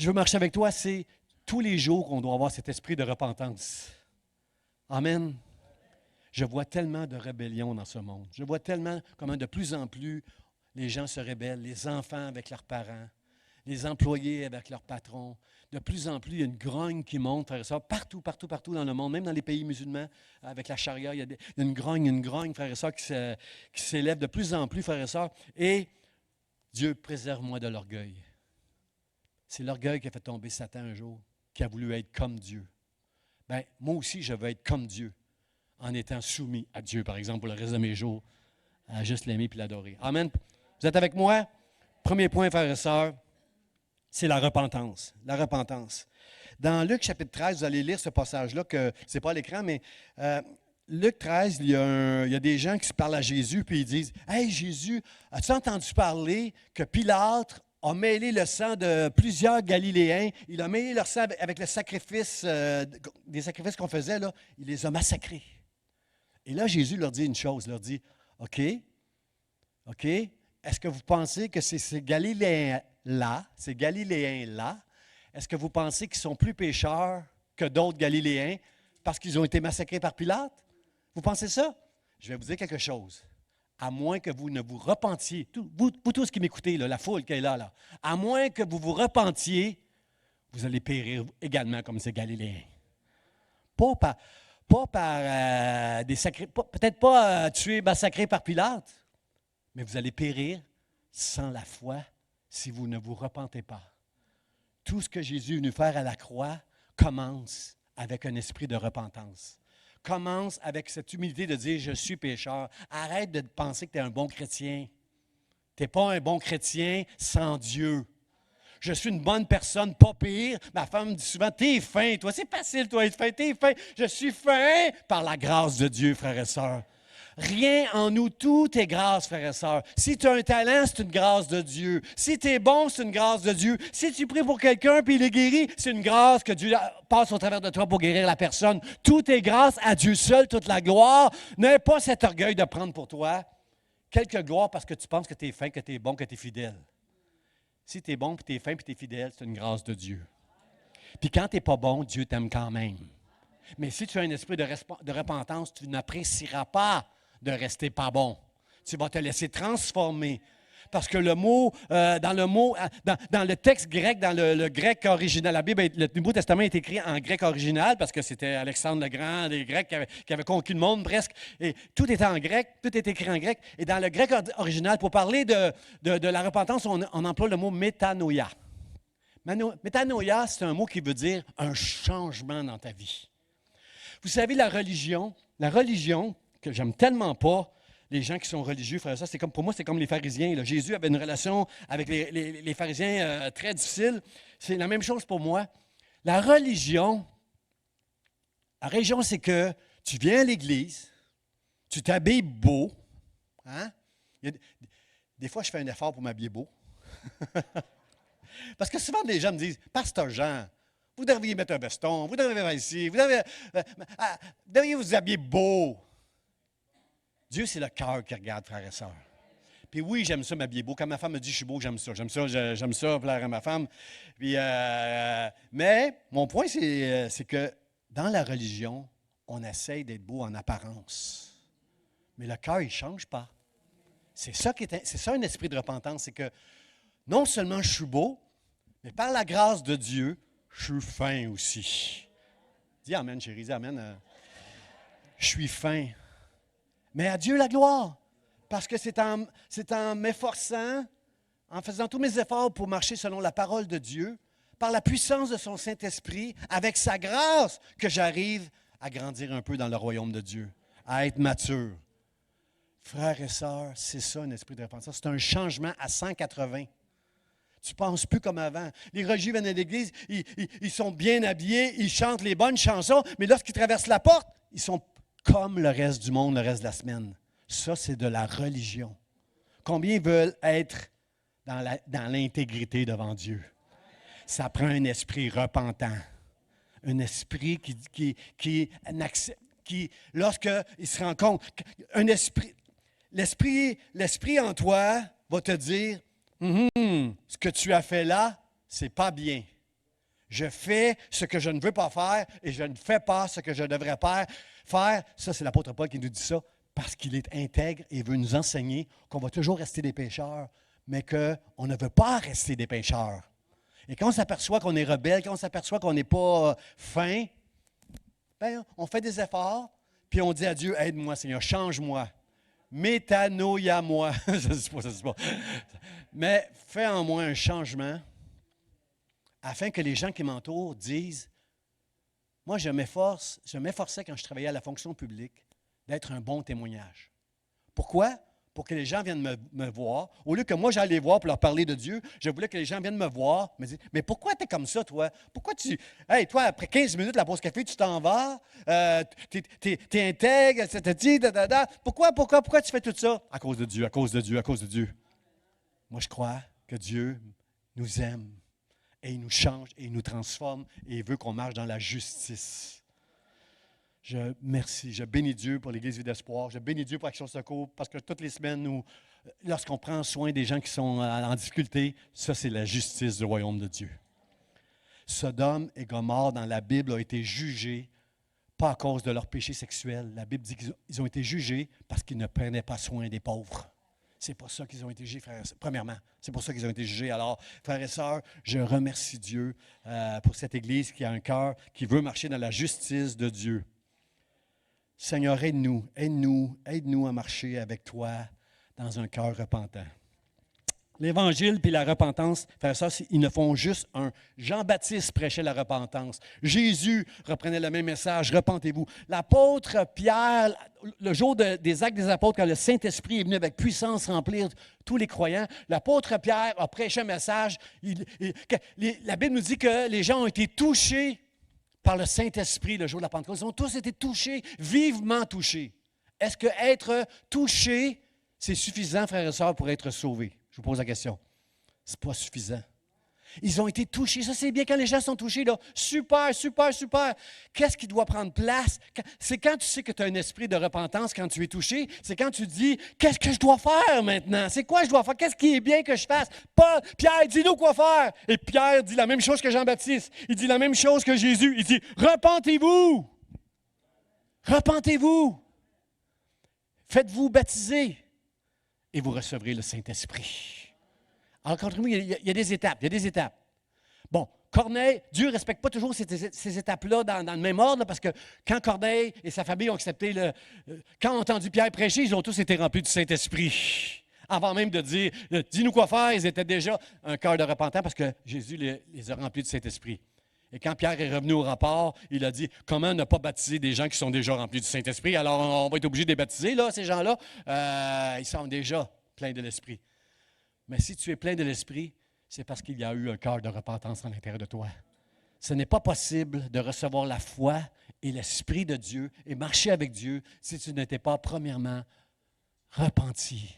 S1: veux marcher avec toi, c'est tous les jours qu'on doit avoir cet esprit de repentance. Amen. Je vois tellement de rébellion dans ce monde. Je vois tellement comment de plus en plus les gens se rebellent, les enfants avec leurs parents, les employés avec leurs patrons. De plus en plus, il y a une grogne qui monte, frères et sœurs, partout dans le monde, même dans les pays musulmans, avec la charia, il y a une grogne, frères et sœurs, qui s'élève de plus en plus, frères et sœurs. Et Dieu, préserve-moi de l'orgueil. C'est l'orgueil qui a fait tomber Satan un jour, qui a voulu être comme Dieu. Bien, moi aussi, je veux être comme Dieu, en étant soumis à Dieu, par exemple, pour le reste de mes jours, à juste l'aimer et l'adorer. Amen. Vous êtes avec moi? Premier point, frères et sœurs, c'est la repentance. La repentance. Dans Luc chapitre 13, vous allez lire ce passage-là, que ce n'est pas à l'écran, mais Luc 13, il y a des gens qui se parlent à Jésus, puis ils disent « Hey Jésus, as-tu entendu parler que Pilate a mêlé le sang de plusieurs Galiléens, il a mêlé leur sang avec le sacrifice, des sacrifices qu'on faisait, là, il les a massacrés. » Et là, Jésus leur dit une chose, leur dit, OK, est-ce que vous pensez que ces Galiléens-là, est-ce que vous pensez qu'ils sont plus pécheurs que d'autres Galiléens parce qu'ils ont été massacrés par Pilate? Vous pensez ça? Je vais vous dire quelque chose. À moins que vous ne vous repentiez, vous tous qui m'écoutez, là, la foule qui est là, à moins que vous vous repentiez, vous allez périr également comme ces Galiléens. Pas par des sacrifices, peut-être pas tués, massacrés par Pilate, mais vous allez périr sans la foi si vous ne vous repentez pas. Tout ce que Jésus est venu faire à la croix commence avec un esprit de repentance. Commence avec cette humilité de dire « Je suis pécheur ». Arrête de penser que tu es un bon chrétien. Tu n'es pas un bon chrétien sans Dieu. Je suis une bonne personne, pas pire. Ma femme me dit souvent « T'es fin, toi. C'est facile, toi, être fin. T'es fin. » Je suis fin par la grâce de Dieu, frères et sœurs. Rien en nous, tout est grâce, frères et sœurs. Si tu as un talent, c'est une grâce de Dieu. Si tu es bon, c'est une grâce de Dieu. Si tu pries pour quelqu'un puis il est guéri, c'est une grâce que Dieu passe au travers de toi pour guérir la personne. Tout est grâce à Dieu seul, toute la gloire. N'aie pas cet orgueil de prendre pour toi quelque gloire parce que tu penses que tu es fin, que tu es bon, que tu es fidèle. Si tu es bon, puis tu es fin, puis tu es fidèle, c'est une grâce de Dieu. Puis quand tu n'es pas bon, Dieu t'aime quand même. Mais si tu as un esprit de repentance, tu n'apprécieras pas de rester pas bon. Tu vas te laisser transformer. Parce que le mot, dans le texte grec, dans le grec original, la Bible, le Nouveau Testament est écrit en grec original parce que c'était Alexandre le Grand, des Grecs qui avaient conquis le monde presque. Et tout était en grec, tout est écrit en grec. Et dans le grec original, pour parler de la repentance, on emploie le mot métanoïa. Métanoïa, c'est un mot qui veut dire un changement dans ta vie. Vous savez, la religion que j'aime tellement pas, les gens qui sont religieux, frère, ça, pour moi, c'est comme les pharisiens. Là. Jésus avait une relation avec les pharisiens très difficile. C'est la même chose pour moi. La religion, c'est que tu viens à l'église, tu t'habilles beau. Hein? Des fois, je fais un effort pour m'habiller beau. Parce que souvent, les gens me disent, « Pasteur Jean, vous devriez mettre un veston, vous devriez faire ici, vous devriez vous habiller beau. » Dieu, c'est le cœur qui regarde, frères et sœurs. Puis oui, j'aime ça m'habiller beau. Quand ma femme me dit je suis beau, j'aime ça. J'aime ça, plaire à ma femme. Puis, mais mon point, c'est que dans la religion, on essaye d'être beau en apparence. Mais le cœur, il ne change pas. C'est ça un esprit de repentance. C'est que non seulement je suis beau, mais par la grâce de Dieu, je suis fin aussi. Dis amen, chérie, dis amen. Je suis fin. Mais à Dieu la gloire, parce que c'est en m'efforçant, en faisant tous mes efforts pour marcher selon la parole de Dieu, par la puissance de son Saint-Esprit, avec sa grâce, que j'arrive à grandir un peu dans le royaume de Dieu, à être mature. Frères et sœurs, c'est ça un esprit de repentance. C'est un changement à 180. Tu ne penses plus comme avant. Les religieux viennent à l'église, ils sont bien habillés, ils chantent les bonnes chansons, mais lorsqu'ils traversent la porte, ils sont comme le reste du monde, le reste de la semaine. Ça, c'est de la religion. Combien veulent être dans l'intégrité devant Dieu? Ça prend un esprit repentant. Un esprit qui lorsqu'il se rend compte, l'esprit en toi va te dire, ce que tu as fait là, c'est pas bien. Je fais ce que je ne veux pas faire et je ne fais pas ce que je devrais faire. Ça, c'est l'apôtre Paul qui nous dit ça parce qu'il est intègre et veut nous enseigner qu'on va toujours rester des pécheurs, mais qu'on ne veut pas rester des pécheurs. Et quand on s'aperçoit qu'on est rebelle, quand on s'aperçoit qu'on n'est pas fin, bien, on fait des efforts, puis on dit à Dieu, aide-moi Seigneur, change-moi. Métanoïa-moi. Je ne sais pas. Mais fais en moi un changement afin que les gens qui m'entourent disent, moi je m'efforçais quand je travaillais à la fonction publique d'être un bon témoignage. Pourquoi? Pour que les gens viennent me voir. Au lieu que moi j'allais les voir pour leur parler de Dieu, je voulais que les gens viennent me voir, me dire, mais pourquoi tu es comme ça, toi? Pourquoi toi, après 15 minutes, la pause café, tu t'en vas, t'es intègre, pourquoi tu fais tout ça? À cause de Dieu, à cause de Dieu, à cause de Dieu. Moi, je crois que Dieu nous aime et il nous change et il nous transforme et il veut qu'on marche dans la justice. Je bénis Dieu pour l'Église Vie d'Espoir, je bénis Dieu pour Action Secours, parce que toutes les semaines, lorsqu'on prend soin des gens qui sont en difficulté, ça c'est la justice du royaume de Dieu. Sodome et Gomorrhe dans la Bible ont été jugés, pas à cause de leur péché sexuel. La Bible dit qu'ils ont été jugés parce qu'ils ne prenaient pas soin des pauvres. C'est pour ça qu'ils ont été jugés, frères. Premièrement, c'est pour ça qu'ils ont été jugés. Alors, frères et sœurs, je remercie Dieu pour cette Église qui a un cœur qui veut marcher dans la justice de Dieu. Seigneur, aide-nous à marcher avec toi dans un cœur repentant. L'Évangile puis la repentance, frères et sœurs, ils ne font juste un. Jean-Baptiste prêchait la repentance. Jésus reprenait le même message, repentez-vous. L'apôtre Pierre, le jour des Actes des Apôtres, quand le Saint-Esprit est venu avec puissance remplir tous les croyants, l'apôtre Pierre a prêché un message. La Bible nous dit que les gens ont été touchés par le Saint-Esprit le jour de la Pentecôte. Ils ont tous été touchés, vivement touchés. Est-ce que être touché, c'est suffisant, frères et sœurs, pour être sauvé? Je vous pose la question. Ce n'est pas suffisant. Ils ont été touchés. Ça, c'est bien quand les gens sont touchés. Là. Super, super, super. Qu'est-ce qui doit prendre place? C'est quand tu sais que tu as un esprit de repentance quand tu es touché. C'est quand tu dis, qu'est-ce que je dois faire maintenant? C'est quoi je dois faire? Qu'est-ce qui est bien que je fasse? Pierre, dis-nous quoi faire. Et Pierre dit la même chose que Jean-Baptiste. Il dit la même chose que Jésus. Il dit, repentez-vous. Repentez-vous. Faites-vous baptiser et vous recevrez le Saint-Esprit. Alors, contre nous, il y a des étapes. Il y a des étapes. Bon, Corneille, Dieu ne respecte pas toujours ces étapes-là dans le même ordre, là, parce que quand Corneille et sa famille ont accepté quand ont entendu Pierre prêcher, ils ont tous été remplis du Saint-Esprit. Avant même de dire, dis-nous quoi faire, ils étaient déjà un cœur de repentant parce que Jésus les a remplis du Saint-Esprit. Et quand Pierre est revenu au rapport, il a dit, comment ne pas baptiser des gens qui sont déjà remplis du Saint-Esprit? Alors, on va être obligé de les baptiser, là, ces gens-là. Ils sont déjà pleins de l'Esprit. Mais si tu es plein de l'Esprit, c'est parce qu'il y a eu un cœur de repentance à l'intérieur de toi. Ce n'est pas possible de recevoir la foi et l'Esprit de Dieu et marcher avec Dieu si tu n'étais pas, premièrement, repenti.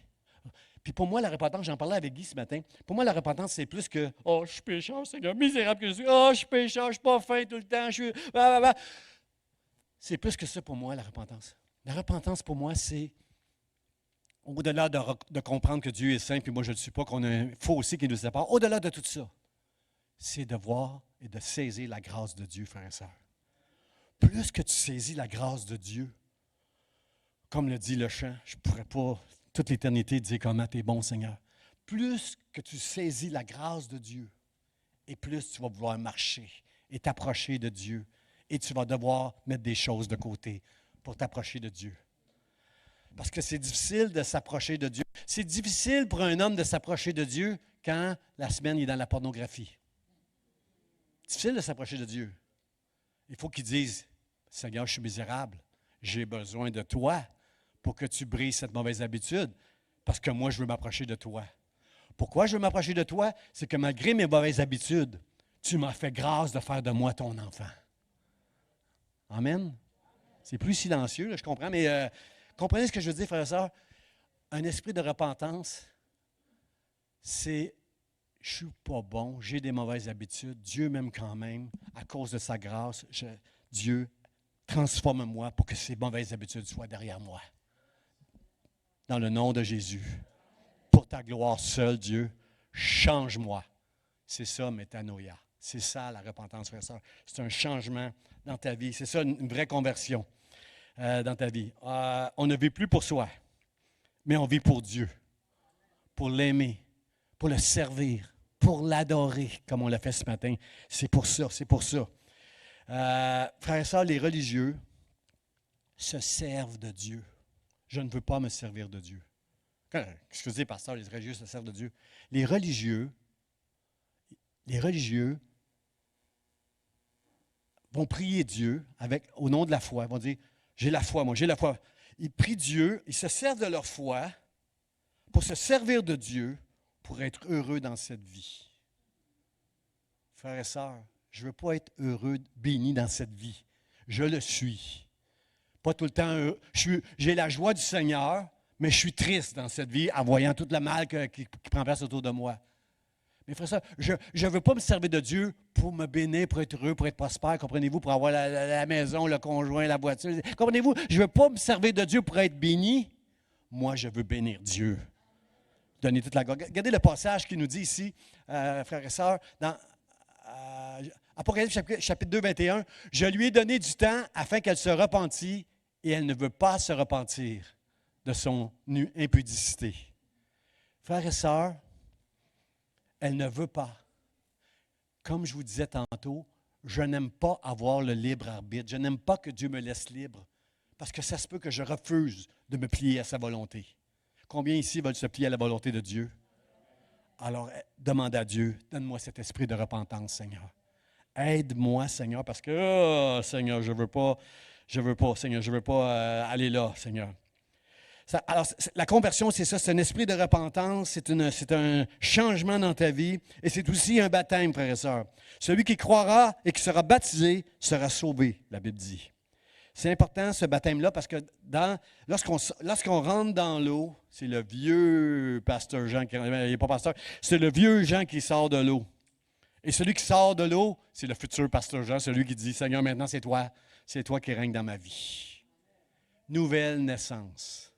S1: Puis pour moi, la repentance, j'en parlais avec Guy ce matin, pour moi, la repentance, c'est plus que « Oh, je suis pécheur, Seigneur, misérable que je suis. Oh, je suis pécheur, je ne suis pas fin tout le temps, je suis... » C'est plus que ça pour moi, la repentance. La repentance, pour moi, c'est au-delà de comprendre que Dieu est saint, puis moi je ne le suis pas, qu'on a un fossé qui nous sépare, au-delà de tout ça, c'est de voir et de saisir la grâce de Dieu, frères et sœurs. Plus que tu saisis la grâce de Dieu, comme le dit le chant, je ne pourrais pas toute l'éternité dire comment tu es bon, Seigneur. Plus que tu saisis la grâce de Dieu, et plus tu vas vouloir marcher et t'approcher de Dieu, et tu vas devoir mettre des choses de côté pour t'approcher de Dieu. Parce que c'est difficile de s'approcher de Dieu. C'est difficile pour un homme de s'approcher de Dieu quand la semaine il est dans la pornographie. Difficile de s'approcher de Dieu. Il faut qu'il dise, Seigneur, je suis misérable. J'ai besoin de toi pour que tu brises cette mauvaise habitude. Parce que moi, je veux m'approcher de toi. Pourquoi je veux m'approcher de toi? C'est que malgré mes mauvaises habitudes, tu m'as fait grâce de faire de moi ton enfant. Amen. C'est plus silencieux, là, je comprends, mais... comprenez ce que je veux dire, frères et sœurs? Un esprit de repentance, c'est « je ne suis pas bon, j'ai des mauvaises habitudes, Dieu m'aime quand même, à cause de sa grâce, Dieu, transforme-moi pour que ces mauvaises habitudes soient derrière moi. » Dans le nom de Jésus, pour ta gloire seule, Dieu, change-moi. C'est ça, métanoïa. C'est ça, la repentance, frères et sœurs. C'est un changement dans ta vie. C'est ça, une vraie conversion. Dans ta vie. On ne vit plus pour soi, mais on vit pour Dieu, pour l'aimer, pour le servir, pour l'adorer, comme on l'a fait ce matin. C'est pour ça, c'est pour ça. Frères et sœurs, les religieux se servent de Dieu. Je ne veux pas me servir de Dieu. Excusez, pasteur, les religieux se servent de Dieu. Les religieux vont prier Dieu au nom de la foi, vont dire, j'ai la foi, moi, j'ai la foi. Ils prient Dieu, ils se servent de leur foi pour se servir de Dieu, pour être heureux dans cette vie. Frères et sœurs, je ne veux pas être heureux, béni dans cette vie. Je le suis. Pas tout le temps heureux. J'ai la joie du Seigneur, mais je suis triste dans cette vie en voyant tout le mal qui prend place autour de moi. Mais frère, je ne veux pas me servir de Dieu pour me bénir, pour être heureux, pour être prospère, comprenez-vous, pour avoir la maison, le conjoint, la voiture. Comprenez-vous, je ne veux pas me servir de Dieu pour être béni. Moi, je veux bénir Dieu. Donner toute la gloire. Regardez le passage qui nous dit ici, frères et sœurs, dans Apocalypse chapitre 2, 21. « Je lui ai donné du temps afin qu'elle se repentît et elle ne veut pas se repentir de son impudicité. » Frères et sœurs, elle ne veut pas. Comme je vous disais tantôt, je n'aime pas avoir le libre arbitre. Je n'aime pas que Dieu me laisse libre parce que ça se peut que je refuse de me plier à sa volonté. Combien ici veulent se plier à la volonté de Dieu? Alors, demande à Dieu, donne-moi cet esprit de repentance, Seigneur. Aide-moi, Seigneur, parce que, Seigneur, je veux pas, Seigneur, je ne veux pas aller là, Seigneur. Alors, la conversion, c'est ça, c'est un esprit de repentance, c'est un changement dans ta vie et c'est aussi un baptême, frères et sœurs. Celui qui croira et qui sera baptisé sera sauvé, la Bible dit. C'est important, ce baptême-là, parce que lorsqu'on rentre dans l'eau, c'est le vieux pasteur Jean, il n'est pas pasteur, c'est le vieux Jean qui sort de l'eau. Et celui qui sort de l'eau, c'est le futur pasteur Jean, celui qui dit, Seigneur, maintenant c'est toi qui règnes dans ma vie. Nouvelle naissance.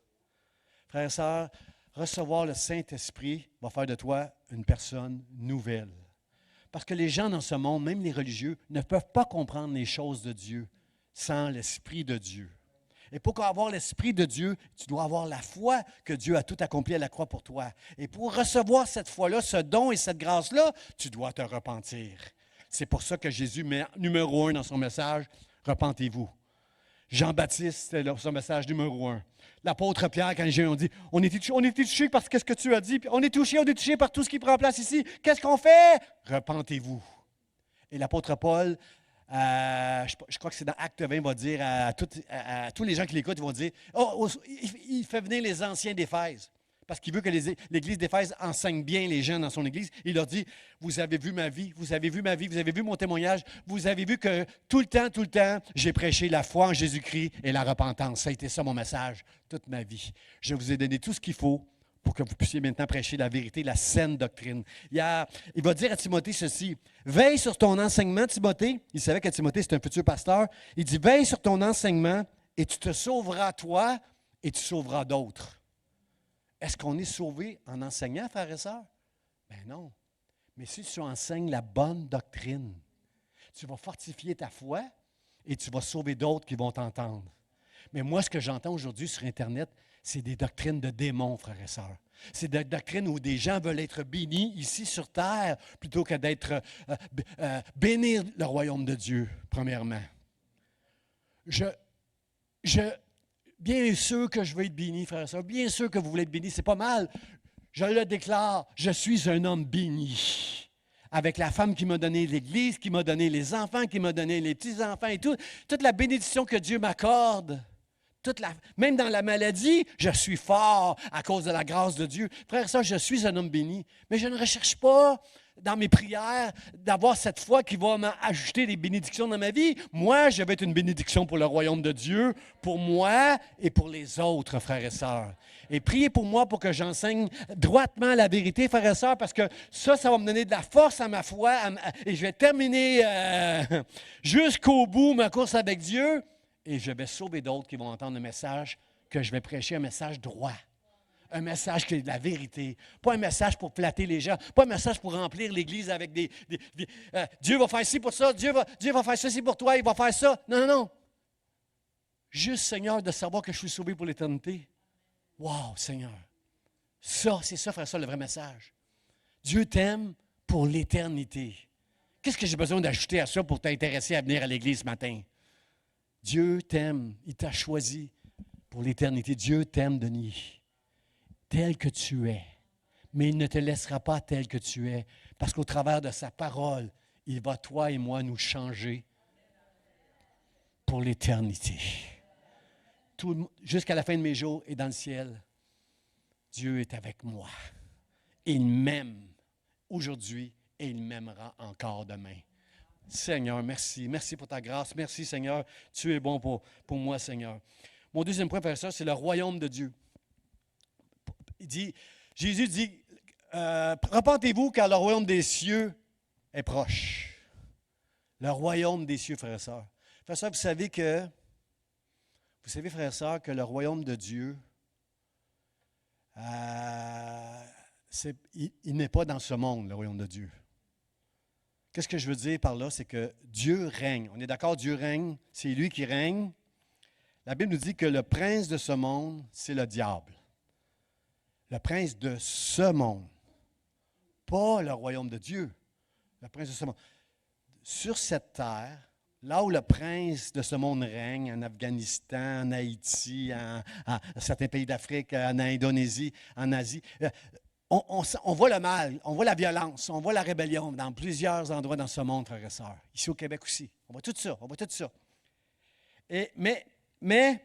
S1: Frères et sœurs, recevoir le Saint-Esprit va faire de toi une personne nouvelle. Parce que les gens dans ce monde, même les religieux, ne peuvent pas comprendre les choses de Dieu sans l'Esprit de Dieu. Et pour avoir l'Esprit de Dieu, tu dois avoir la foi que Dieu a tout accompli à la croix pour toi. Et pour recevoir cette foi-là, ce don et cette grâce-là, tu dois te repentir. C'est pour ça que Jésus met numéro 1 dans son message, repentez-vous. Jean-Baptiste, c'était son message numéro 1. L'apôtre Pierre, quand on dit, on était touché par ce que tu as dit, puis on est touché par tout ce qui prend place ici. Qu'est-ce qu'on fait? Repentez-vous. Et l'apôtre Paul, je crois que c'est dans Acte 20, va dire à tous les gens qui l'écoutent, ils vont dire, il fait venir les anciens d'Éphèse. Parce qu'il veut que l'Église d'Éphèse enseigne bien les gens dans son Église. Il leur dit, vous avez vu ma vie, vous avez vu mon témoignage, vous avez vu que tout le temps, j'ai prêché la foi en Jésus-Christ et la repentance. Ça a été ça mon message toute ma vie. Je vous ai donné tout ce qu'il faut pour que vous puissiez maintenant prêcher la vérité, la saine doctrine. Il va dire à Timothée ceci, veille sur ton enseignement, Timothée. Il savait que Timothée, c'est un futur pasteur. Il dit, veille sur ton enseignement et tu te sauveras toi et tu sauveras d'autres. Est-ce qu'on est sauvé en enseignant, frères et sœurs? Ben non. Mais si tu enseignes la bonne doctrine, tu vas fortifier ta foi et tu vas sauver d'autres qui vont t'entendre. Mais moi, ce que j'entends aujourd'hui sur Internet, c'est des doctrines de démons, frères et sœurs. C'est des doctrines où des gens veulent être bénis ici sur terre plutôt que d'être bénir le royaume de Dieu, premièrement. Bien sûr que je veux être béni, frères et sœurs. Bien sûr que vous voulez être béni, c'est pas mal. Je le déclare, je suis un homme béni. Avec la femme qui m'a donné l'Église, qui m'a donné les enfants, qui m'a donné les petits-enfants et tout. Toute la bénédiction que Dieu m'accorde. Même dans la maladie, je suis fort à cause de la grâce de Dieu. Frères et sœurs, je suis un homme béni. Mais je ne recherche pas dans mes prières d'avoir cette foi qui va m'ajouter des bénédictions dans ma vie. Moi, je vais être une bénédiction pour le royaume de Dieu, pour moi et pour les autres, frères et sœurs. Et priez pour moi pour que j'enseigne droitement la vérité, frères et sœurs, parce que ça va me donner de la force à ma foi et je vais terminer jusqu'au bout ma course avec Dieu et je vais sauver d'autres qui vont entendre le message que je vais prêcher, un message droit. Un message qui est de la vérité. Pas un message pour flatter les gens. Pas un message pour remplir l'Église avec Dieu va faire ci pour ça. Dieu va faire ceci pour toi. Il va faire ça. Non, non, non. Juste, Seigneur, de savoir que je suis sauvé pour l'éternité. Wow, Seigneur. Ça, c'est ça, frère, ça, le vrai message. Dieu t'aime pour l'éternité. Qu'est-ce que j'ai besoin d'ajouter à ça pour t'intéresser à venir à l'Église ce matin? Dieu t'aime. Il t'a choisi pour l'éternité. Dieu t'aime, Denis. Tel que tu es. Mais il ne te laissera pas tel que tu es, parce qu'au travers de sa parole, il va, toi et moi, nous changer pour l'éternité. Jusqu'à la fin de mes jours et dans le ciel, Dieu est avec moi. Il m'aime aujourd'hui et il m'aimera encore demain. Seigneur, merci. Merci pour ta grâce. Merci, Seigneur. Tu es bon pour moi, Seigneur. Mon deuxième point, frère et sœur, c'est le royaume de Dieu. Jésus dit, repentez-vous car le royaume des cieux est proche. Le royaume des cieux, frères et sœurs. Frères et sœurs, vous savez, frères et sœurs, que le royaume de Dieu, il n'est pas dans ce monde, le royaume de Dieu. Qu'est-ce que je veux dire par là? C'est que Dieu règne. On est d'accord, Dieu règne, c'est lui qui règne. La Bible nous dit que le prince de ce monde, c'est le diable. Le prince de ce monde, pas le royaume de Dieu, le prince de ce monde. Sur cette terre, là où le prince de ce monde règne, en Afghanistan, en Haïti, en certains pays d'Afrique, en Indonésie, en Asie, on voit le mal, on voit la violence, on voit la rébellion dans plusieurs endroits dans ce monde, frères et sœurs. Ici au Québec aussi. On voit tout ça, Mais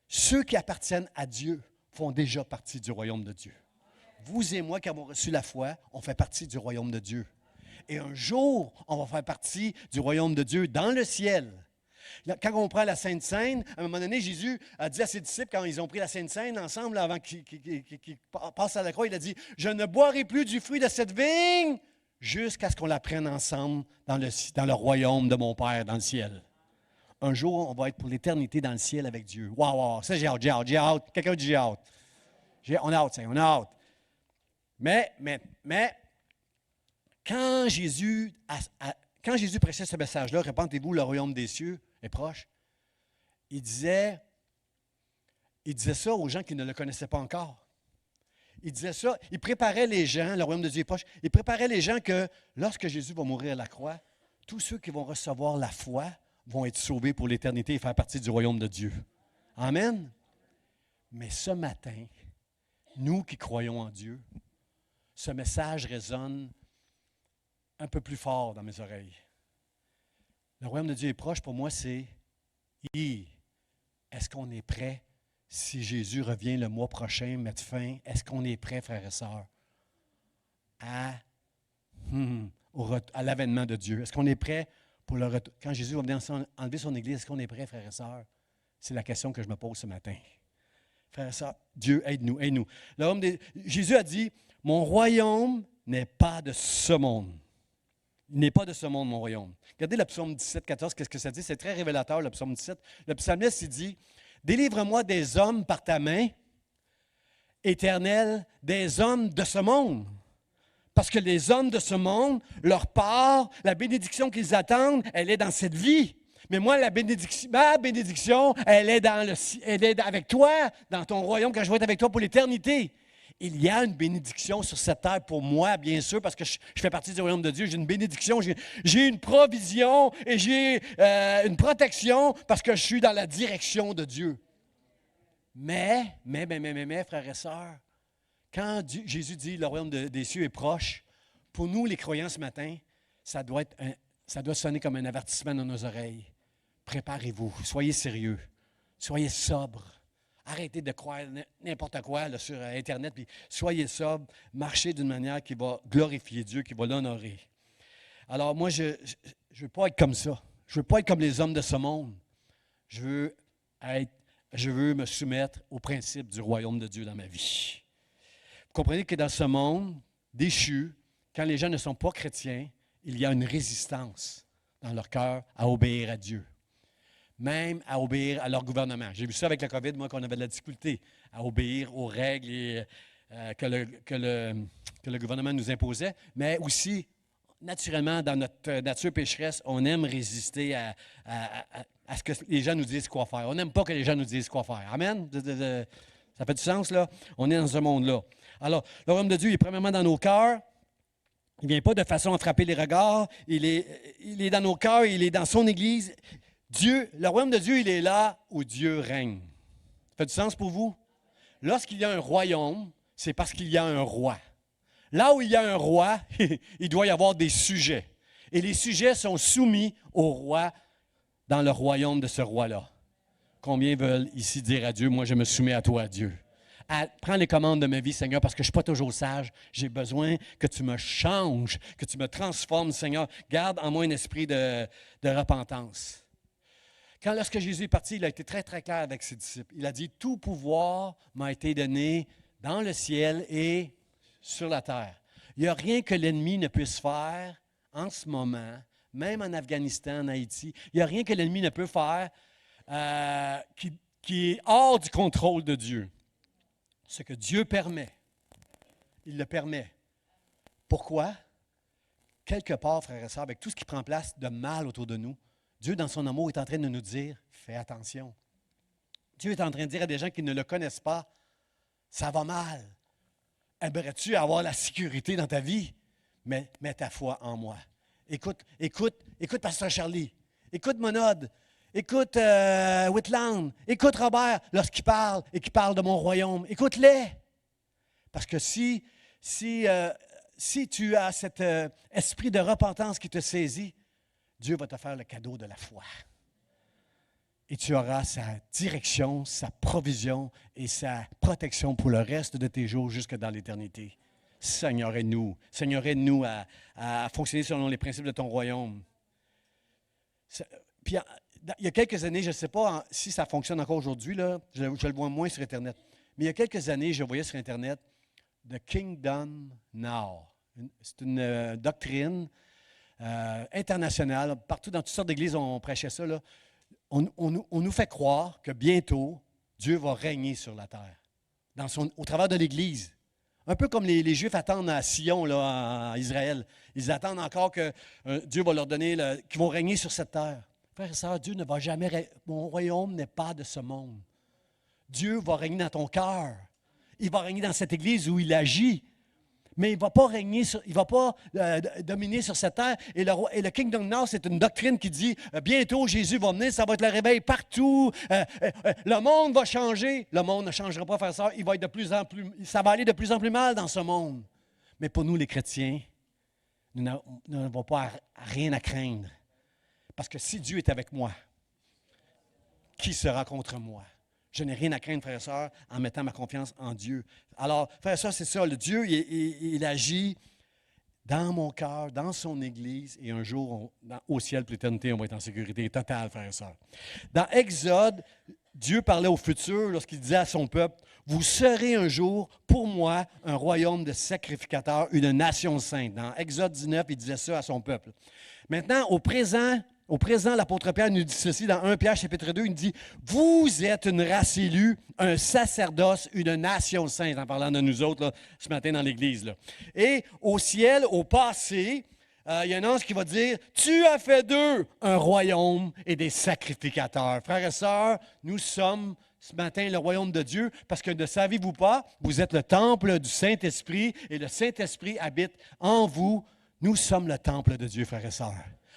S1: ceux qui appartiennent à Dieu font déjà partie du royaume de Dieu. Vous et moi qui avons reçu la foi, on fait partie du royaume de Dieu. Et un jour, on va faire partie du royaume de Dieu dans le ciel. Quand on prend la Sainte Seine, à un moment donné, Jésus a dit à ses disciples, quand ils ont pris la Sainte Seine ensemble, là, avant qu'ils passent à la croix, il a dit, « Je ne boirai plus du fruit de cette vigne jusqu'à ce qu'on la prenne ensemble dans le royaume de mon Père, dans le ciel. » Un jour, on va être pour l'éternité dans le ciel avec Dieu. Wow, ça, j'ai hâte. Quelqu'un dit j'ai hâte. On a hâte, ça, on a hâte. Mais, quand Jésus prêchait ce message-là, répentez-vous, le royaume des cieux est proche, il disait ça aux gens qui ne le connaissaient pas encore. Il disait ça, il préparait les gens, le royaume de Dieu est proche, il préparait les gens que lorsque Jésus va mourir à la croix, tous ceux qui vont recevoir la foi vont être sauvés pour l'éternité et faire partie du royaume de Dieu. Amen. Mais ce matin, nous qui croyons en Dieu, ce message résonne un peu plus fort dans mes oreilles. Le royaume de Dieu est proche, pour moi, c'est est-ce qu'on est prêt, si Jésus revient le mois prochain, mettre fin, est-ce qu'on est prêt, frères et sœurs, à l'avènement de Dieu? Est-ce qu'on est prêt pour le retour? Quand Jésus va venir enlever son Église, est-ce qu'on est prêt, frères et sœurs? C'est la question que je me pose ce matin. Frères et sœurs, Dieu, aide-nous, aide-nous. Jésus a dit, « Mon royaume n'est pas de ce monde. » Il n'est pas de ce monde, mon royaume. Regardez le psaume 17, 14, qu'est-ce que ça dit? C'est très révélateur, le psaume 17. Le psalmiste, il dit, « Délivre-moi des hommes par ta main, éternelle, des hommes de ce monde. » Parce que les hommes de ce monde, leur part, la bénédiction qu'ils attendent, elle est dans cette vie. Mais moi, ma bénédiction, elle est avec toi, dans ton royaume, quand je vais être avec toi pour l'éternité. Il y a une bénédiction sur cette terre pour moi, bien sûr, parce que je fais partie du royaume de Dieu. J'ai une bénédiction, j'ai une provision et j'ai une protection parce que je suis dans la direction de Dieu. Mais, frères et sœurs, quand Jésus dit le royaume des cieux est proche, pour nous, les croyants ce matin, ça doit sonner comme un avertissement dans nos oreilles. Préparez-vous, soyez sérieux, soyez sobres. Arrêtez de croire n'importe quoi là, sur Internet, puis soyez sobres, marchez d'une manière qui va glorifier Dieu, qui va l'honorer. Alors moi, je ne veux pas être comme ça. Je ne veux pas être comme les hommes de ce monde. Je veux me soumettre aux principes du royaume de Dieu dans ma vie. Vous comprenez que dans ce monde déchu, quand les gens ne sont pas chrétiens, il y a une résistance dans leur cœur à obéir à Dieu. Même à obéir à leur gouvernement. J'ai vu ça avec la COVID, moi, qu'on avait de la difficulté à obéir aux règles que le gouvernement nous imposait, mais aussi, naturellement, dans notre nature pécheresse, on aime résister à ce que les gens nous disent quoi faire. On n'aime pas que les gens nous disent quoi faire. Amen? Ça fait du sens, là? On est dans ce monde-là. Alors, le royaume de Dieu est premièrement dans nos cœurs. Il ne vient pas de façon à frapper les regards. Il est dans nos cœurs, il est dans son Église. Le royaume de Dieu, il est là où Dieu règne. Ça fait du sens pour vous? Lorsqu'il y a un royaume, c'est parce qu'il y a un roi. Là où il y a un roi, il doit y avoir des sujets. Et les sujets sont soumis au roi dans le royaume de ce roi-là. Combien veulent ici dire à Dieu, moi je me soumets à toi, Dieu? Prends les commandes de ma vie, Seigneur, parce que je ne suis pas toujours sage. J'ai besoin que tu me changes, que tu me transformes, Seigneur. Garde en moi un esprit de repentance. Lorsque Jésus est parti, il a été très, très clair avec ses disciples. Il a dit, « Tout pouvoir m'a été donné dans le ciel et sur la terre. » Il n'y a rien que l'ennemi ne puisse faire en ce moment, même en Afghanistan, en Haïti. Il n'y a rien que l'ennemi ne peut faire qui est hors du contrôle de Dieu. Ce que Dieu permet, il le permet. Pourquoi? Quelque part, frères et sœurs, avec tout ce qui prend place de mal autour de nous, Dieu, dans son amour, est en train de nous dire, fais attention. Dieu est en train de dire à des gens qui ne le connaissent pas, ça va mal. Aimerais-tu avoir la sécurité dans ta vie? Mais mets ta foi en moi. Écoute, Pasteur Charlie. Écoute Monod. Écoute Whitland. Écoute Robert lorsqu'il parle et qu'il parle de mon royaume. Écoute-les. Parce que si tu as cet esprit de repentance qui te saisit, Dieu va te faire le cadeau de la foi. Et tu auras sa direction, sa provision et sa protection pour le reste de tes jours jusque dans l'éternité. Seigneur, aide-nous. Seigneur, aide-nous à fonctionner selon les principes de ton royaume. Puis Il y a quelques années, je ne sais pas si ça fonctionne encore aujourd'hui, là, je le vois moins sur Internet, mais il y a quelques années, je voyais sur Internet The Kingdom Now. C'est une doctrine internationale. Partout dans toutes sortes d'églises, on prêchait ça. Là. On nous fait croire que bientôt, Dieu va régner sur la terre, au travers de l'Église. Un peu comme les Juifs attendent à Sion, là, en Israël. Ils attendent encore que Dieu va leur donner, qu'ils vont régner sur cette terre. Frères et sœurs, Dieu ne va jamais. Mon royaume n'est pas de ce monde. Dieu va régner dans ton cœur. Il va régner dans cette église où il agit. Mais il ne va pas régner, il va pas dominer sur cette terre. Et le Kingdom Now, c'est une doctrine qui dit bientôt Jésus va venir, ça va être le réveil partout. Le monde va changer. Le monde ne changera pas, frères et sœurs. Il va être de plus en plus, ça va aller de plus en plus mal dans ce monde. Mais pour nous, les chrétiens, nous n'avons pas rien à craindre. Parce que si Dieu est avec moi, qui sera contre moi? Je n'ai rien à craindre, frères et sœurs, en mettant ma confiance en Dieu. Alors, frères et sœurs, c'est ça. Le Dieu, il agit dans mon cœur, dans son Église, et un jour, au ciel, pour l'éternité, on va être en sécurité totale, frères et sœurs. Dans Exode, Dieu parlait au futur lorsqu'il disait à son peuple, « Vous serez un jour, pour moi, un royaume de sacrificateurs, une nation sainte. » Dans Exode 19, il disait ça à son peuple. Maintenant, au présent, l'apôtre Pierre nous dit ceci dans 1 Pierre chapitre 2, il nous dit « Vous êtes une race élue, un sacerdoce, une nation sainte. » En parlant de nous autres, là, ce matin dans l'Église. Là. Et au ciel, au passé, il y a un ange qui va dire « Tu as fait d'eux un royaume et des sacrificateurs. » Frères et sœurs, nous sommes ce matin le royaume de Dieu parce que ne savez-vous pas, vous êtes le temple du Saint-Esprit et le Saint-Esprit habite en vous. Nous sommes le temple de Dieu, frères et sœurs.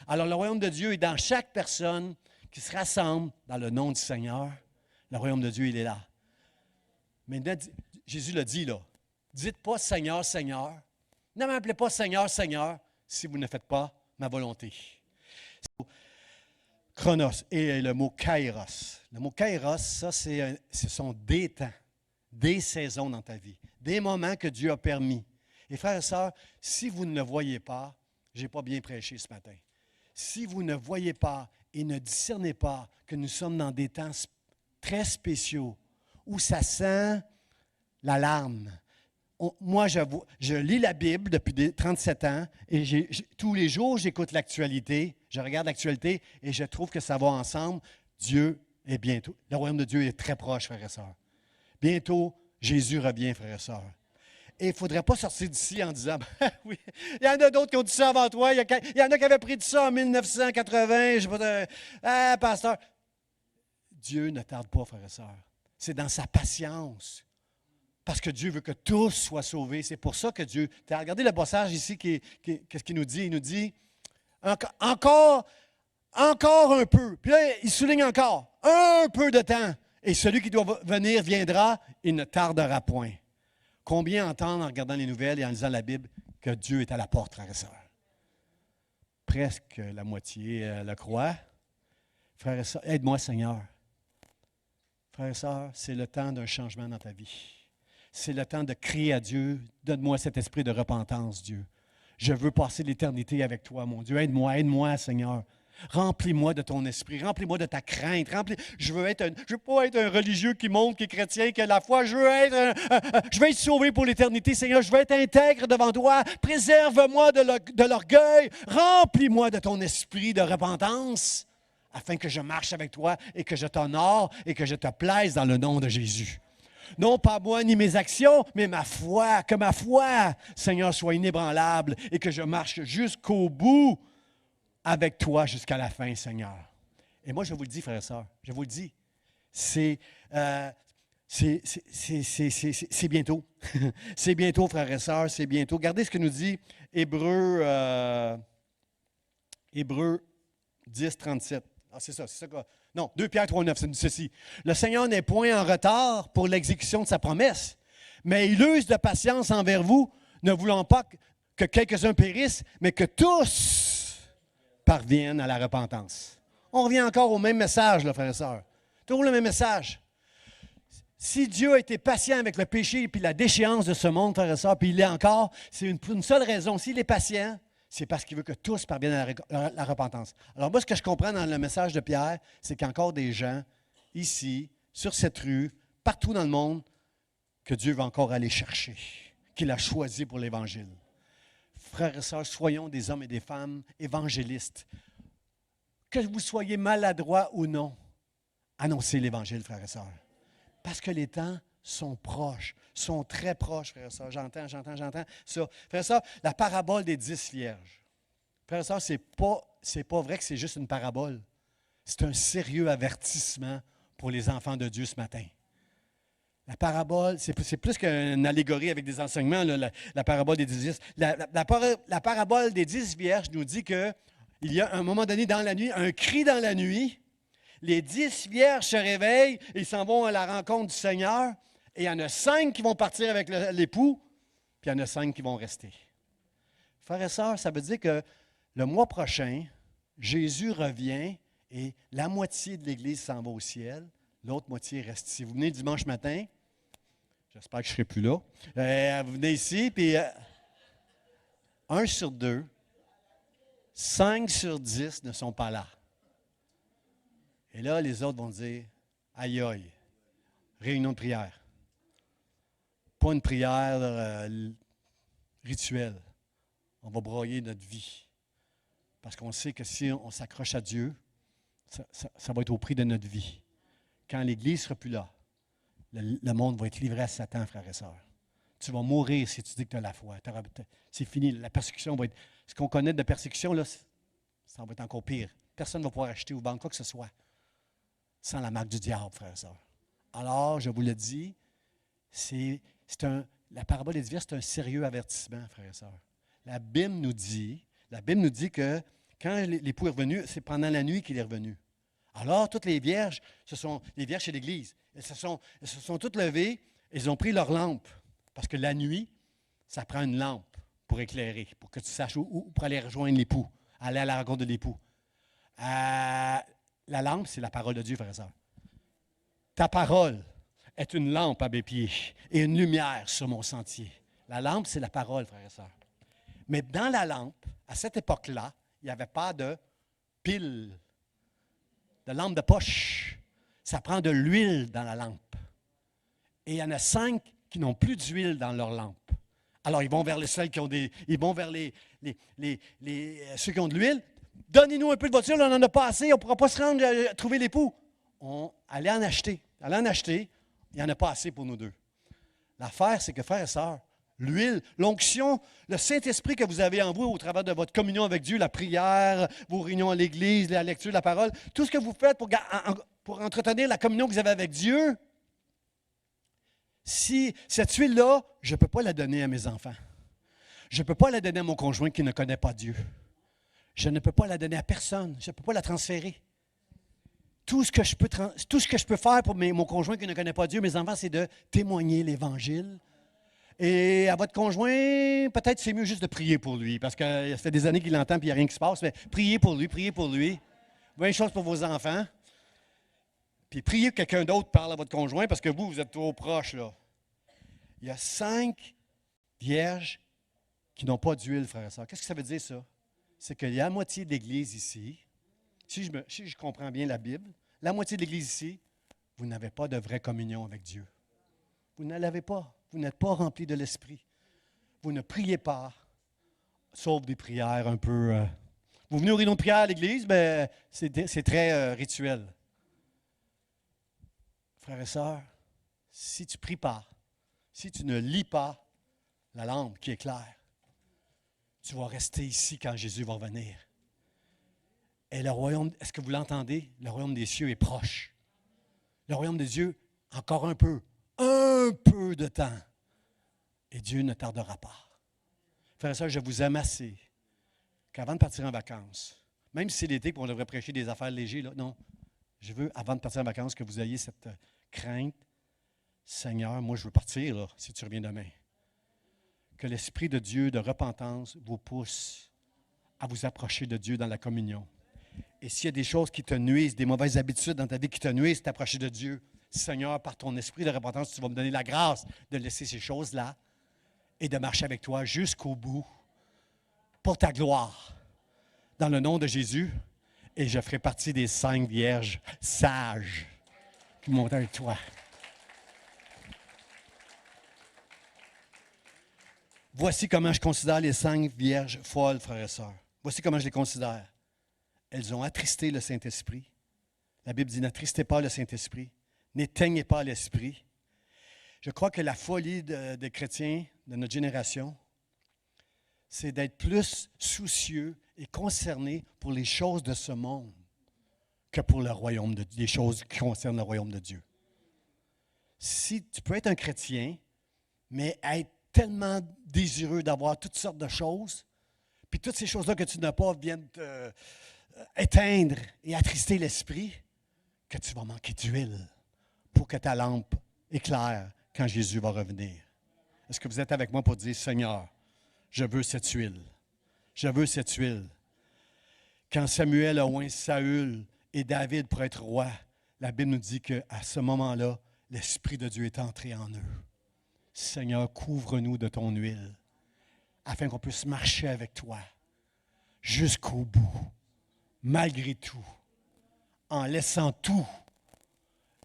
S1: Alors, le royaume de Dieu est dans chaque personne qui se rassemble dans le nom du Seigneur. Le royaume de Dieu, il est là. Maintenant, Jésus l'a dit, là. Dites pas Seigneur, Seigneur. Ne m'appelez pas Seigneur, Seigneur, si vous ne faites pas ma volonté. Chronos et le mot kairos. Le mot kairos, ça, ce sont des temps, des saisons dans ta vie, des moments que Dieu a permis. Et frères et sœurs, si vous ne le voyez pas, je n'ai pas bien prêché ce matin. Si vous ne voyez pas et ne discernez pas que nous sommes dans des temps très spéciaux où ça sent l'alarme. Moi, je lis la Bible depuis 37 ans et tous les jours, j'écoute l'actualité, je regarde l'actualité et je trouve que ça va ensemble. Dieu est bientôt. Le royaume de Dieu est très proche, frères et sœurs. Bientôt, Jésus revient, frères et sœurs. Et il ne faudrait pas sortir d'ici en disant, oui, il y en a d'autres qui ont dit ça avant toi, il y en a qui avaient pris ça en 1980, je sais pas, pasteur. Dieu ne tarde pas, frères et sœurs. C'est dans sa patience. Parce que Dieu veut que tous soient sauvés. C'est pour ça que Dieu... Regardez le passage ici, qu'est-ce qu'il nous dit? Il nous dit, encore un peu. Puis là, il souligne encore, un peu de temps. Et celui qui doit venir viendra, il ne tardera point. Combien entendent en regardant les nouvelles et en lisant la Bible que Dieu est à la porte, frères et sœurs? Presque la moitié le croient. Frères et sœurs, aide-moi, Seigneur. Frères et sœurs, c'est le temps d'un changement dans ta vie. C'est le temps de crier à Dieu. Donne-moi cet esprit de repentance, Dieu. Je veux passer l'éternité avec toi, mon Dieu. Aide-moi, Seigneur. Remplis-moi de ton esprit, remplis-moi de ta crainte. Je veux pas être un religieux qui montre, qui est chrétien, qui a la foi. Je veux être sauvé pour l'éternité, Seigneur. Je veux être intègre devant toi. Préserve-moi de l'orgueil. Remplis-moi de ton esprit de repentance, afin que je marche avec toi et que je t'honore et que je te plaise dans le nom de Jésus. Non pas moi ni mes actions, mais ma foi. Que ma foi, Seigneur, soit inébranlable et que je marche jusqu'au bout avec toi jusqu'à la fin, Seigneur. Et moi, je vous le dis, frères et sœurs, je vous le dis, c'est bientôt. C'est bientôt, frères et sœurs, c'est bientôt. Regardez ce que nous dit Hébreux 10, 37. Ah, c'est ça quoi. Non, 2 Pierre 3, 9, ça nous dit ceci. Le Seigneur n'est point en retard pour l'exécution de sa promesse, mais il use de patience envers vous, ne voulant pas que quelques-uns périssent, mais que tous parviennent à la repentance. On revient encore au même message, là, frères et sœurs. Toujours le même message. Si Dieu a été patient avec le péché et puis la déchéance de ce monde, frères et sœurs, puis il l'est encore, c'est une seule raison. S'il est patient, c'est parce qu'il veut que tous parviennent à la repentance. Alors moi, ce que je comprends dans le message de Pierre, c'est qu'il y a encore des gens ici, sur cette rue, partout dans le monde, que Dieu va encore aller chercher, qu'il a choisi pour l'Évangile. Frères et sœurs, soyons des hommes et des femmes évangélistes. Que vous soyez maladroits ou non, annoncez l'Évangile, frères et sœurs. Parce que les temps sont proches, sont très proches, frères et sœurs. J'entends ça. Frères et sœurs, la parabole des 10 vierges. Frères et sœurs, c'est pas vrai que c'est juste une parabole. C'est un sérieux avertissement pour les enfants de Dieu ce matin. La parabole, c'est plus qu'une allégorie avec des enseignements, là, la parabole des 10 vierges. La parabole des 10 vierges nous dit qu'il y a un moment donné dans la nuit, un cri dans la nuit. Les 10 vierges se réveillent, ils s'en vont à la rencontre du Seigneur, et il y en a 5 qui vont partir avec l'époux, puis il y en a 5 qui vont rester. Frères et sœurs, ça veut dire que le mois prochain, Jésus revient et la moitié de l'Église s'en va au ciel, l'autre moitié reste ici. Vous venez dimanche matin, j'espère que je ne serai plus là, vous venez ici, puis 1 sur 2, 5 sur 10 ne sont pas là. Et là, les autres vont dire, aïe aïe, réunion de prière. Pas une prière rituelle. On va broyer notre vie. Parce qu'on sait que si on s'accroche à Dieu, ça va être au prix de notre vie. Quand l'Église ne sera plus là, le monde va être livré à Satan, frères et sœurs. Tu vas mourir si tu dis que tu as la foi. C'est fini. La persécution va être... Ce qu'on connaît de persécution, là, ça va être encore pire. Personne ne va pouvoir acheter ou vendre quoi que ce soit sans la marque du diable, frères et sœurs. Alors, je vous le dis, la parabole des vierges, c'est un sérieux avertissement, frères et sœurs. La Bible nous dit que quand l'époux est revenu, c'est pendant la nuit qu'il est revenu. Alors, toutes les vierges, ce sont les vierges chez l'Église. Elles se sont toutes levées, elles ont pris leur lampe. Parce que la nuit, ça prend une lampe pour éclairer, pour que tu saches où pour aller rejoindre l'époux, aller à la rencontre de l'époux. La lampe, c'est la parole de Dieu, frères et sœurs. Ta parole est une lampe à mes pieds et une lumière sur mon sentier. La lampe, c'est la parole, frères et sœurs. Mais dans la lampe, à cette époque-là, il n'y avait pas de pile, de lampe de poche. Ça prend de l'huile dans la lampe. Et il y en a 5 qui n'ont plus d'huile dans leur lampe. Alors, ils vont vers ceux qui ont ceux qui ont de l'huile. Donnez-nous un peu de votre huile, on n'en a pas assez, on ne pourra pas se rendre à trouver l'époux. Allez en acheter. Il n'y en a pas assez pour nous deux. L'affaire, c'est que, frères et sœurs, l'huile, l'onction, le Saint-Esprit que vous avez en vous au travers de votre communion avec Dieu, la prière, vos réunions à l'Église, la lecture de la parole, tout ce que vous faites pour entretenir la communion que vous avez avec Dieu, si cette huile-là, je ne peux pas la donner à mes enfants. Je ne peux pas la donner à mon conjoint qui ne connaît pas Dieu. Je ne peux pas la donner à personne. Je ne peux pas la transférer. Tout ce que je peux faire pour mon conjoint qui ne connaît pas Dieu, mes enfants, c'est de témoigner l'Évangile. Et à votre conjoint, peut-être c'est mieux juste de prier pour lui, parce que ça fait des années qu'il l'entend et il n'y a rien qui se passe, mais priez pour lui. Même chose pour vos enfants. Puis priez que quelqu'un d'autre parle à votre conjoint, parce que vous êtes trop proches, là. Il y a 5 vierges qui n'ont pas d'huile, frères et sœurs. Qu'est-ce que ça veut dire, ça? C'est qu'il y a la moitié de l'Église ici, si je comprends bien la Bible, la moitié de l'Église ici, vous n'avez pas de vraie communion avec Dieu. Vous ne l'avez pas. Vous n'êtes pas rempli de l'Esprit. Vous ne priez pas, sauf des prières un peu... Vous venez aux réunions de prière à l'Église, mais c'est très rituel. Frères et sœurs, si tu ne pries pas, si tu ne lis pas la lampe qui est claire, tu vas rester ici quand Jésus va revenir. Et le royaume, est-ce que vous l'entendez? Le royaume des cieux est proche. Le royaume de Dieu, encore un peu de temps. Et Dieu ne tardera pas. Frères et sœurs, je vous aime assez qu'avant de partir en vacances, même si c'est l'été et qu'on devrait prêcher des affaires légères, là, non. Je veux, avant de partir en vacances, que vous ayez cette crainte. Seigneur, moi je veux partir, là, si tu reviens demain. Que l'Esprit de Dieu de repentance vous pousse à vous approcher de Dieu dans la communion. Et s'il y a des choses qui te nuisent, des mauvaises habitudes dans ta vie qui te nuisent, t'approcher de Dieu, Seigneur, par ton esprit de repentance, tu vas me donner la grâce de laisser ces choses-là et de marcher avec toi jusqu'au bout pour ta gloire. Dans le nom de Jésus, et je ferai partie des 5 vierges sages qui montent avec toi. Voici comment je considère les 5 vierges folles, frères et sœurs. Voici comment je les considère. Elles ont attristé le Saint-Esprit. La Bible dit, n'attristez pas le Saint-Esprit, n'éteignez pas l'Esprit. Je crois que la folie des chrétiens de notre génération, c'est d'être plus soucieux et concerné pour les choses de ce monde que pour le royaume des choses qui concernent le royaume de Dieu. Si tu peux être un chrétien, mais être tellement désireux d'avoir toutes sortes de choses, puis toutes ces choses-là que tu n'as pas viennent éteindre et attrister l'esprit, que tu vas manquer d'huile pour que ta lampe éclaire quand Jésus va revenir. Est-ce que vous êtes avec moi pour dire, Seigneur, je veux cette huile. Je veux cette huile. Quand Samuel a oint Saül et David pour être roi, la Bible nous dit qu'à ce moment-là, l'Esprit de Dieu est entré en eux. Seigneur, couvre-nous de ton huile, afin qu'on puisse marcher avec toi jusqu'au bout, malgré tout, en laissant tout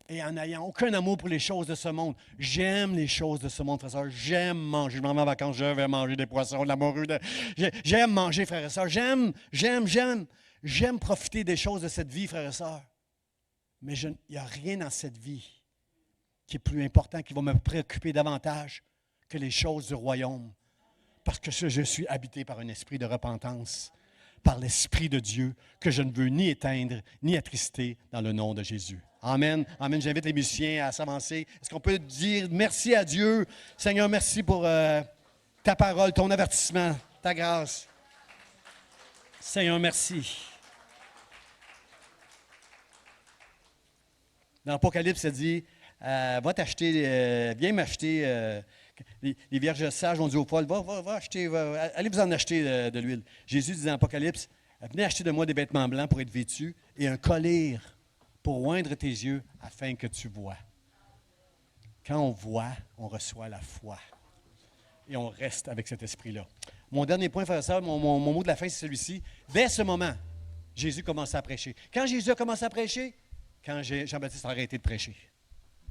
S1: et en n'ayant aucun amour pour les choses de ce monde. J'aime les choses de ce monde, frères et sœurs. J'aime manger. Je m'en vais en vacances, je vais manger des poissons, de la morue. J'aime manger, frères et sœurs. J'aime profiter des choses de cette vie, frères et sœurs. Mais il n'y a rien dans cette vie qui est plus important, qui va me préoccuper davantage que les choses du royaume. Parce que je suis habité par un esprit de repentance, par l'Esprit de Dieu, que je ne veux ni éteindre, ni attrister dans le nom de Jésus. Amen. Amen. J'invite les musiciens à s'avancer. Est-ce qu'on peut dire merci à Dieu? Seigneur, merci pour ta parole, ton avertissement, ta grâce. Seigneur, merci. Dans l'Apocalypse, ça dit, va t'acheter, viens m'acheter. Les vierges sages ont dit aux folles, va acheter, allez vous en acheter de l'huile. Jésus dit dans l'Apocalypse, venez acheter de moi des vêtements blancs pour être vêtus et un collier pour oindre tes yeux afin que tu vois. Quand on voit, on reçoit la foi. Et on reste avec cet esprit-là. Mon dernier point, frère et sœur, mon mot de la fin, c'est celui-ci. Dès ce moment, Jésus commençait à prêcher. Quand Jésus a commencé à prêcher, quand Jean-Baptiste a arrêté de prêcher.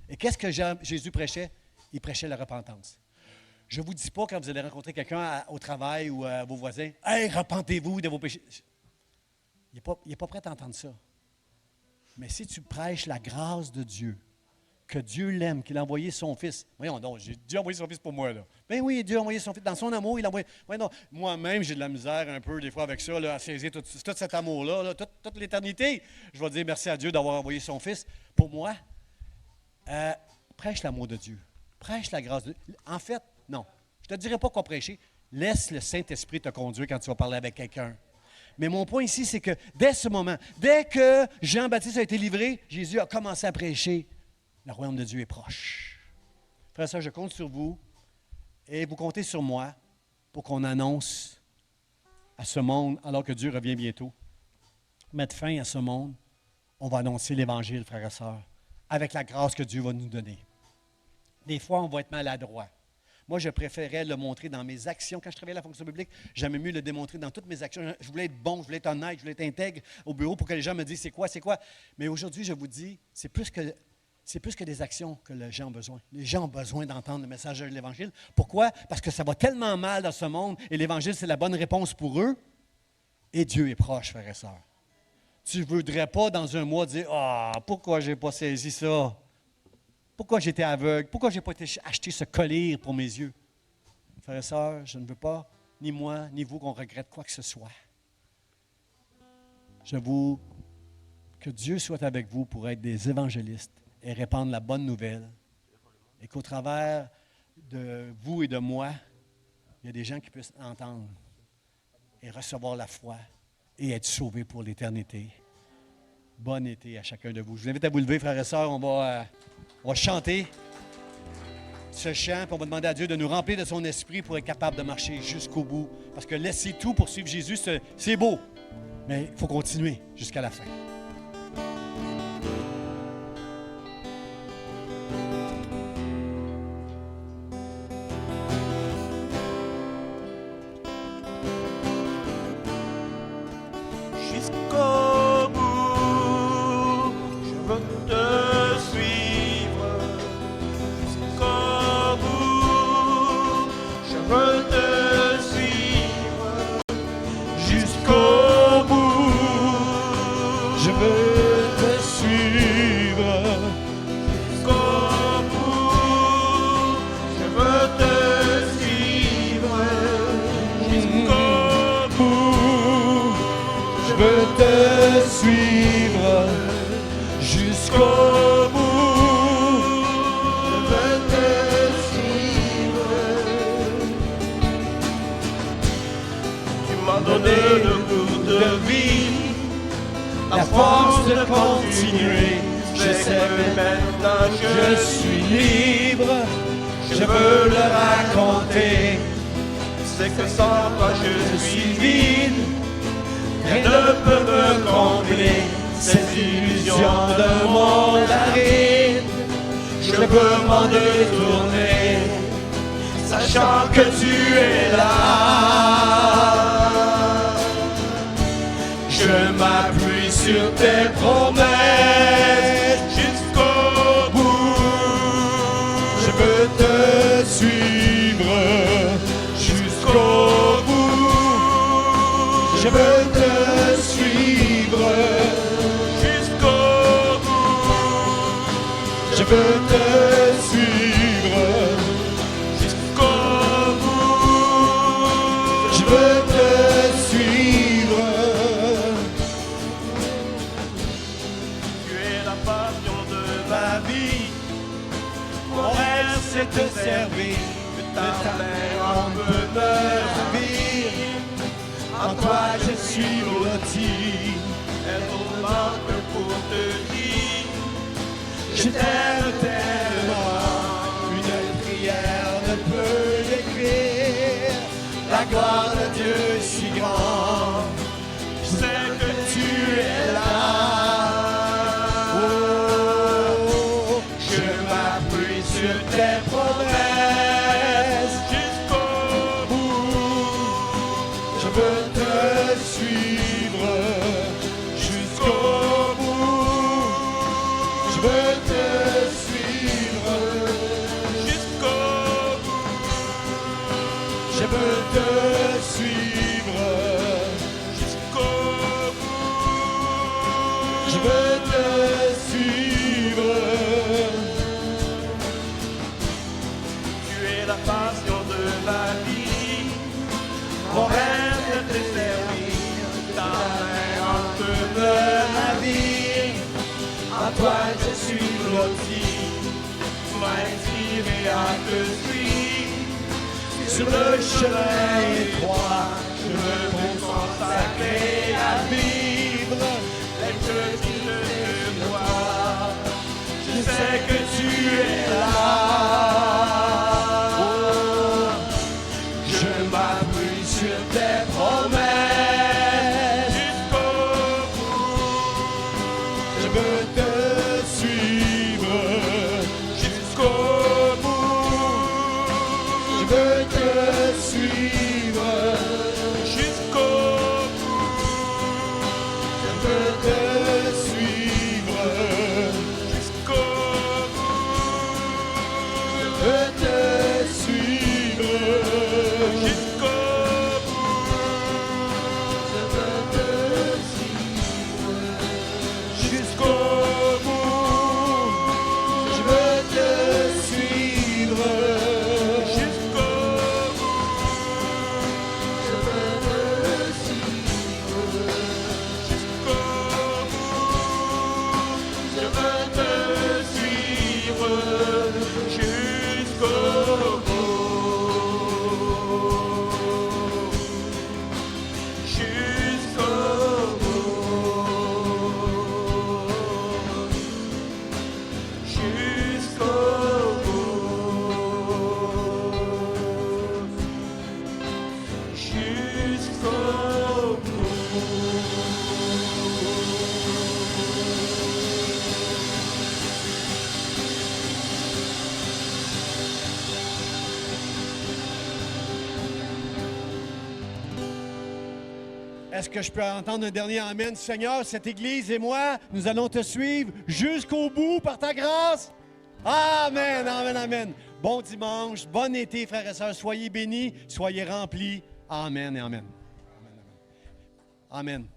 S1: Et qu'est-ce que Jésus prêchait? Il prêchait la repentance. Je ne vous dis pas quand vous allez rencontrer quelqu'un au travail ou à vos voisins, « Hey, repentez-vous de vos péchés. » Il n'est pas prêt à entendre ça. Mais si tu prêches la grâce de Dieu, que Dieu l'aime, qu'il a envoyé son Fils. Voyons donc, Dieu a envoyé son Fils pour moi, là. Ben oui, Dieu a envoyé son Fils. Dans son amour, il a envoyé. Voyons donc, moi-même, j'ai de la misère un peu, des fois, avec ça, là, à saisir tout cet amour-là, là, toute l'éternité. Je vais dire merci à Dieu d'avoir envoyé son Fils pour moi. Prêche l'amour de Dieu. Prêche la grâce de Dieu. En fait, non. Je ne te dirai pas quoi prêcher. Laisse le Saint-Esprit te conduire quand tu vas parler avec quelqu'un. Mais mon point ici, c'est que dès ce moment, dès que Jean-Baptiste a été livré, Jésus a commencé à prêcher. Le royaume de Dieu est proche. Frère et sœur, je compte sur vous et vous comptez sur moi pour qu'on annonce à ce monde, alors que Dieu revient bientôt, mettre fin à ce monde. On va annoncer l'Évangile, frères et sœurs, avec la grâce que Dieu va nous donner. Des fois, on va être maladroit. Moi, je préférais le montrer dans mes actions. Quand je travaillais à la fonction publique, j'aimais mieux le démontrer dans toutes mes actions. Je voulais être bon, je voulais être honnête, je voulais être intègre au bureau pour que les gens me disent c'est quoi. Mais aujourd'hui, je vous dis, c'est plus que des actions que les gens ont besoin. Les gens ont besoin d'entendre le message de l'Évangile. Pourquoi? Parce que ça va tellement mal dans ce monde et l'Évangile, c'est la bonne réponse pour eux. Et Dieu est proche, frères et sœurs. Tu ne voudrais pas dans un mois dire « Ah, pourquoi je n'ai pas saisi ça? Pourquoi j'étais aveugle? Pourquoi je n'ai pas été acheter ce collier pour mes yeux? » Frères et sœurs, je ne veux pas, ni moi, ni vous, qu'on regrette quoi que ce soit. Que Dieu soit avec vous pour être des évangélistes et répandre la bonne nouvelle. Et qu'au travers de vous et de moi, il y a des gens qui puissent entendre et recevoir la foi et être sauvés pour l'éternité. Bon été à chacun de vous. Je vous invite à vous lever, frères et sœurs. On va chanter ce chant, puis on va demander à Dieu de nous remplir de son esprit pour être capable de marcher jusqu'au bout. Parce que laisser tout pour suivre Jésus, c'est beau, mais il faut continuer jusqu'à la fin. veux te suivre jusqu'au bout. Je veux te suivre.
S2: Tu m'as donné le goût de vie,
S1: La force de continuer.
S2: Je sais maintenant
S1: Je suis libre, je veux le raconter.
S2: c'est que sans toi
S1: Je suis vide, rien ne peut me combler. Ces illusions de monde aride, je peux m'en détourner, sachant que tu es là. Je m'appuie sur tes promesses jusqu'au bout. Je veux te suivre jusqu'au bout. Je veux te suivre
S2: jusqu'au bout.
S1: Je veux te suivre
S2: Jusqu'au bout.
S1: Je veux te suivre.
S2: Tu es la passion de
S1: Ma vie, mon rêve c'est te servir. De ta main on peut me ravir. En toi je suis blotti.
S2: elle nous manque pour te dire.
S1: Je t'aime tellement, une prière ne peut décrire la gloire de Dieu si grande. Je sais que tu es là. Oh, je m'appuie sur tes promesses jusqu'au bout. Je veux te suivre jusqu'au bout. Je veux te suivre
S2: Jusqu'au bout.
S1: Je veux te suivre
S2: Jusqu'au bout.
S1: Je veux te suivre.
S2: Tu es la passion de ma vie.
S1: Mon rêve de te servir. Ta main entre ma vie. En toi je suis blotti.
S2: Tu m'as inspiré à te suivre.
S1: Sur le chemin étroit, je me consacrer à vivre.
S2: Et que tu ne vois.
S1: Je sais que tu es là. Oh, je m'appuie sur tes promesses.
S2: Jusqu'au bout.
S1: Je veux te suivre jusqu'au bout. Je veux te suivre
S2: Jusqu'au bout.
S1: Je veux te suivre
S2: Jusqu'au bout.
S1: Je veux te suivre
S2: Jusqu'au bout.
S1: Je veux te suivre jusqu'au bout. Je veux te suivre
S2: Jusqu'au bout.
S1: Je veux te suivre
S2: Jusqu'au bout.
S1: Je veux te suivre
S2: Jusqu'au bout. Jusqu'au bout. Jusqu'au bout. Jusqu'au
S1: Est-ce que je peux entendre un dernier amen? Seigneur, cette Église et moi, nous allons te suivre jusqu'au bout par ta grâce. Amen, amen, amen. Bon dimanche, bon été, frères et sœurs. Soyez bénis, soyez remplis. Amen et amen. Amen. Amen.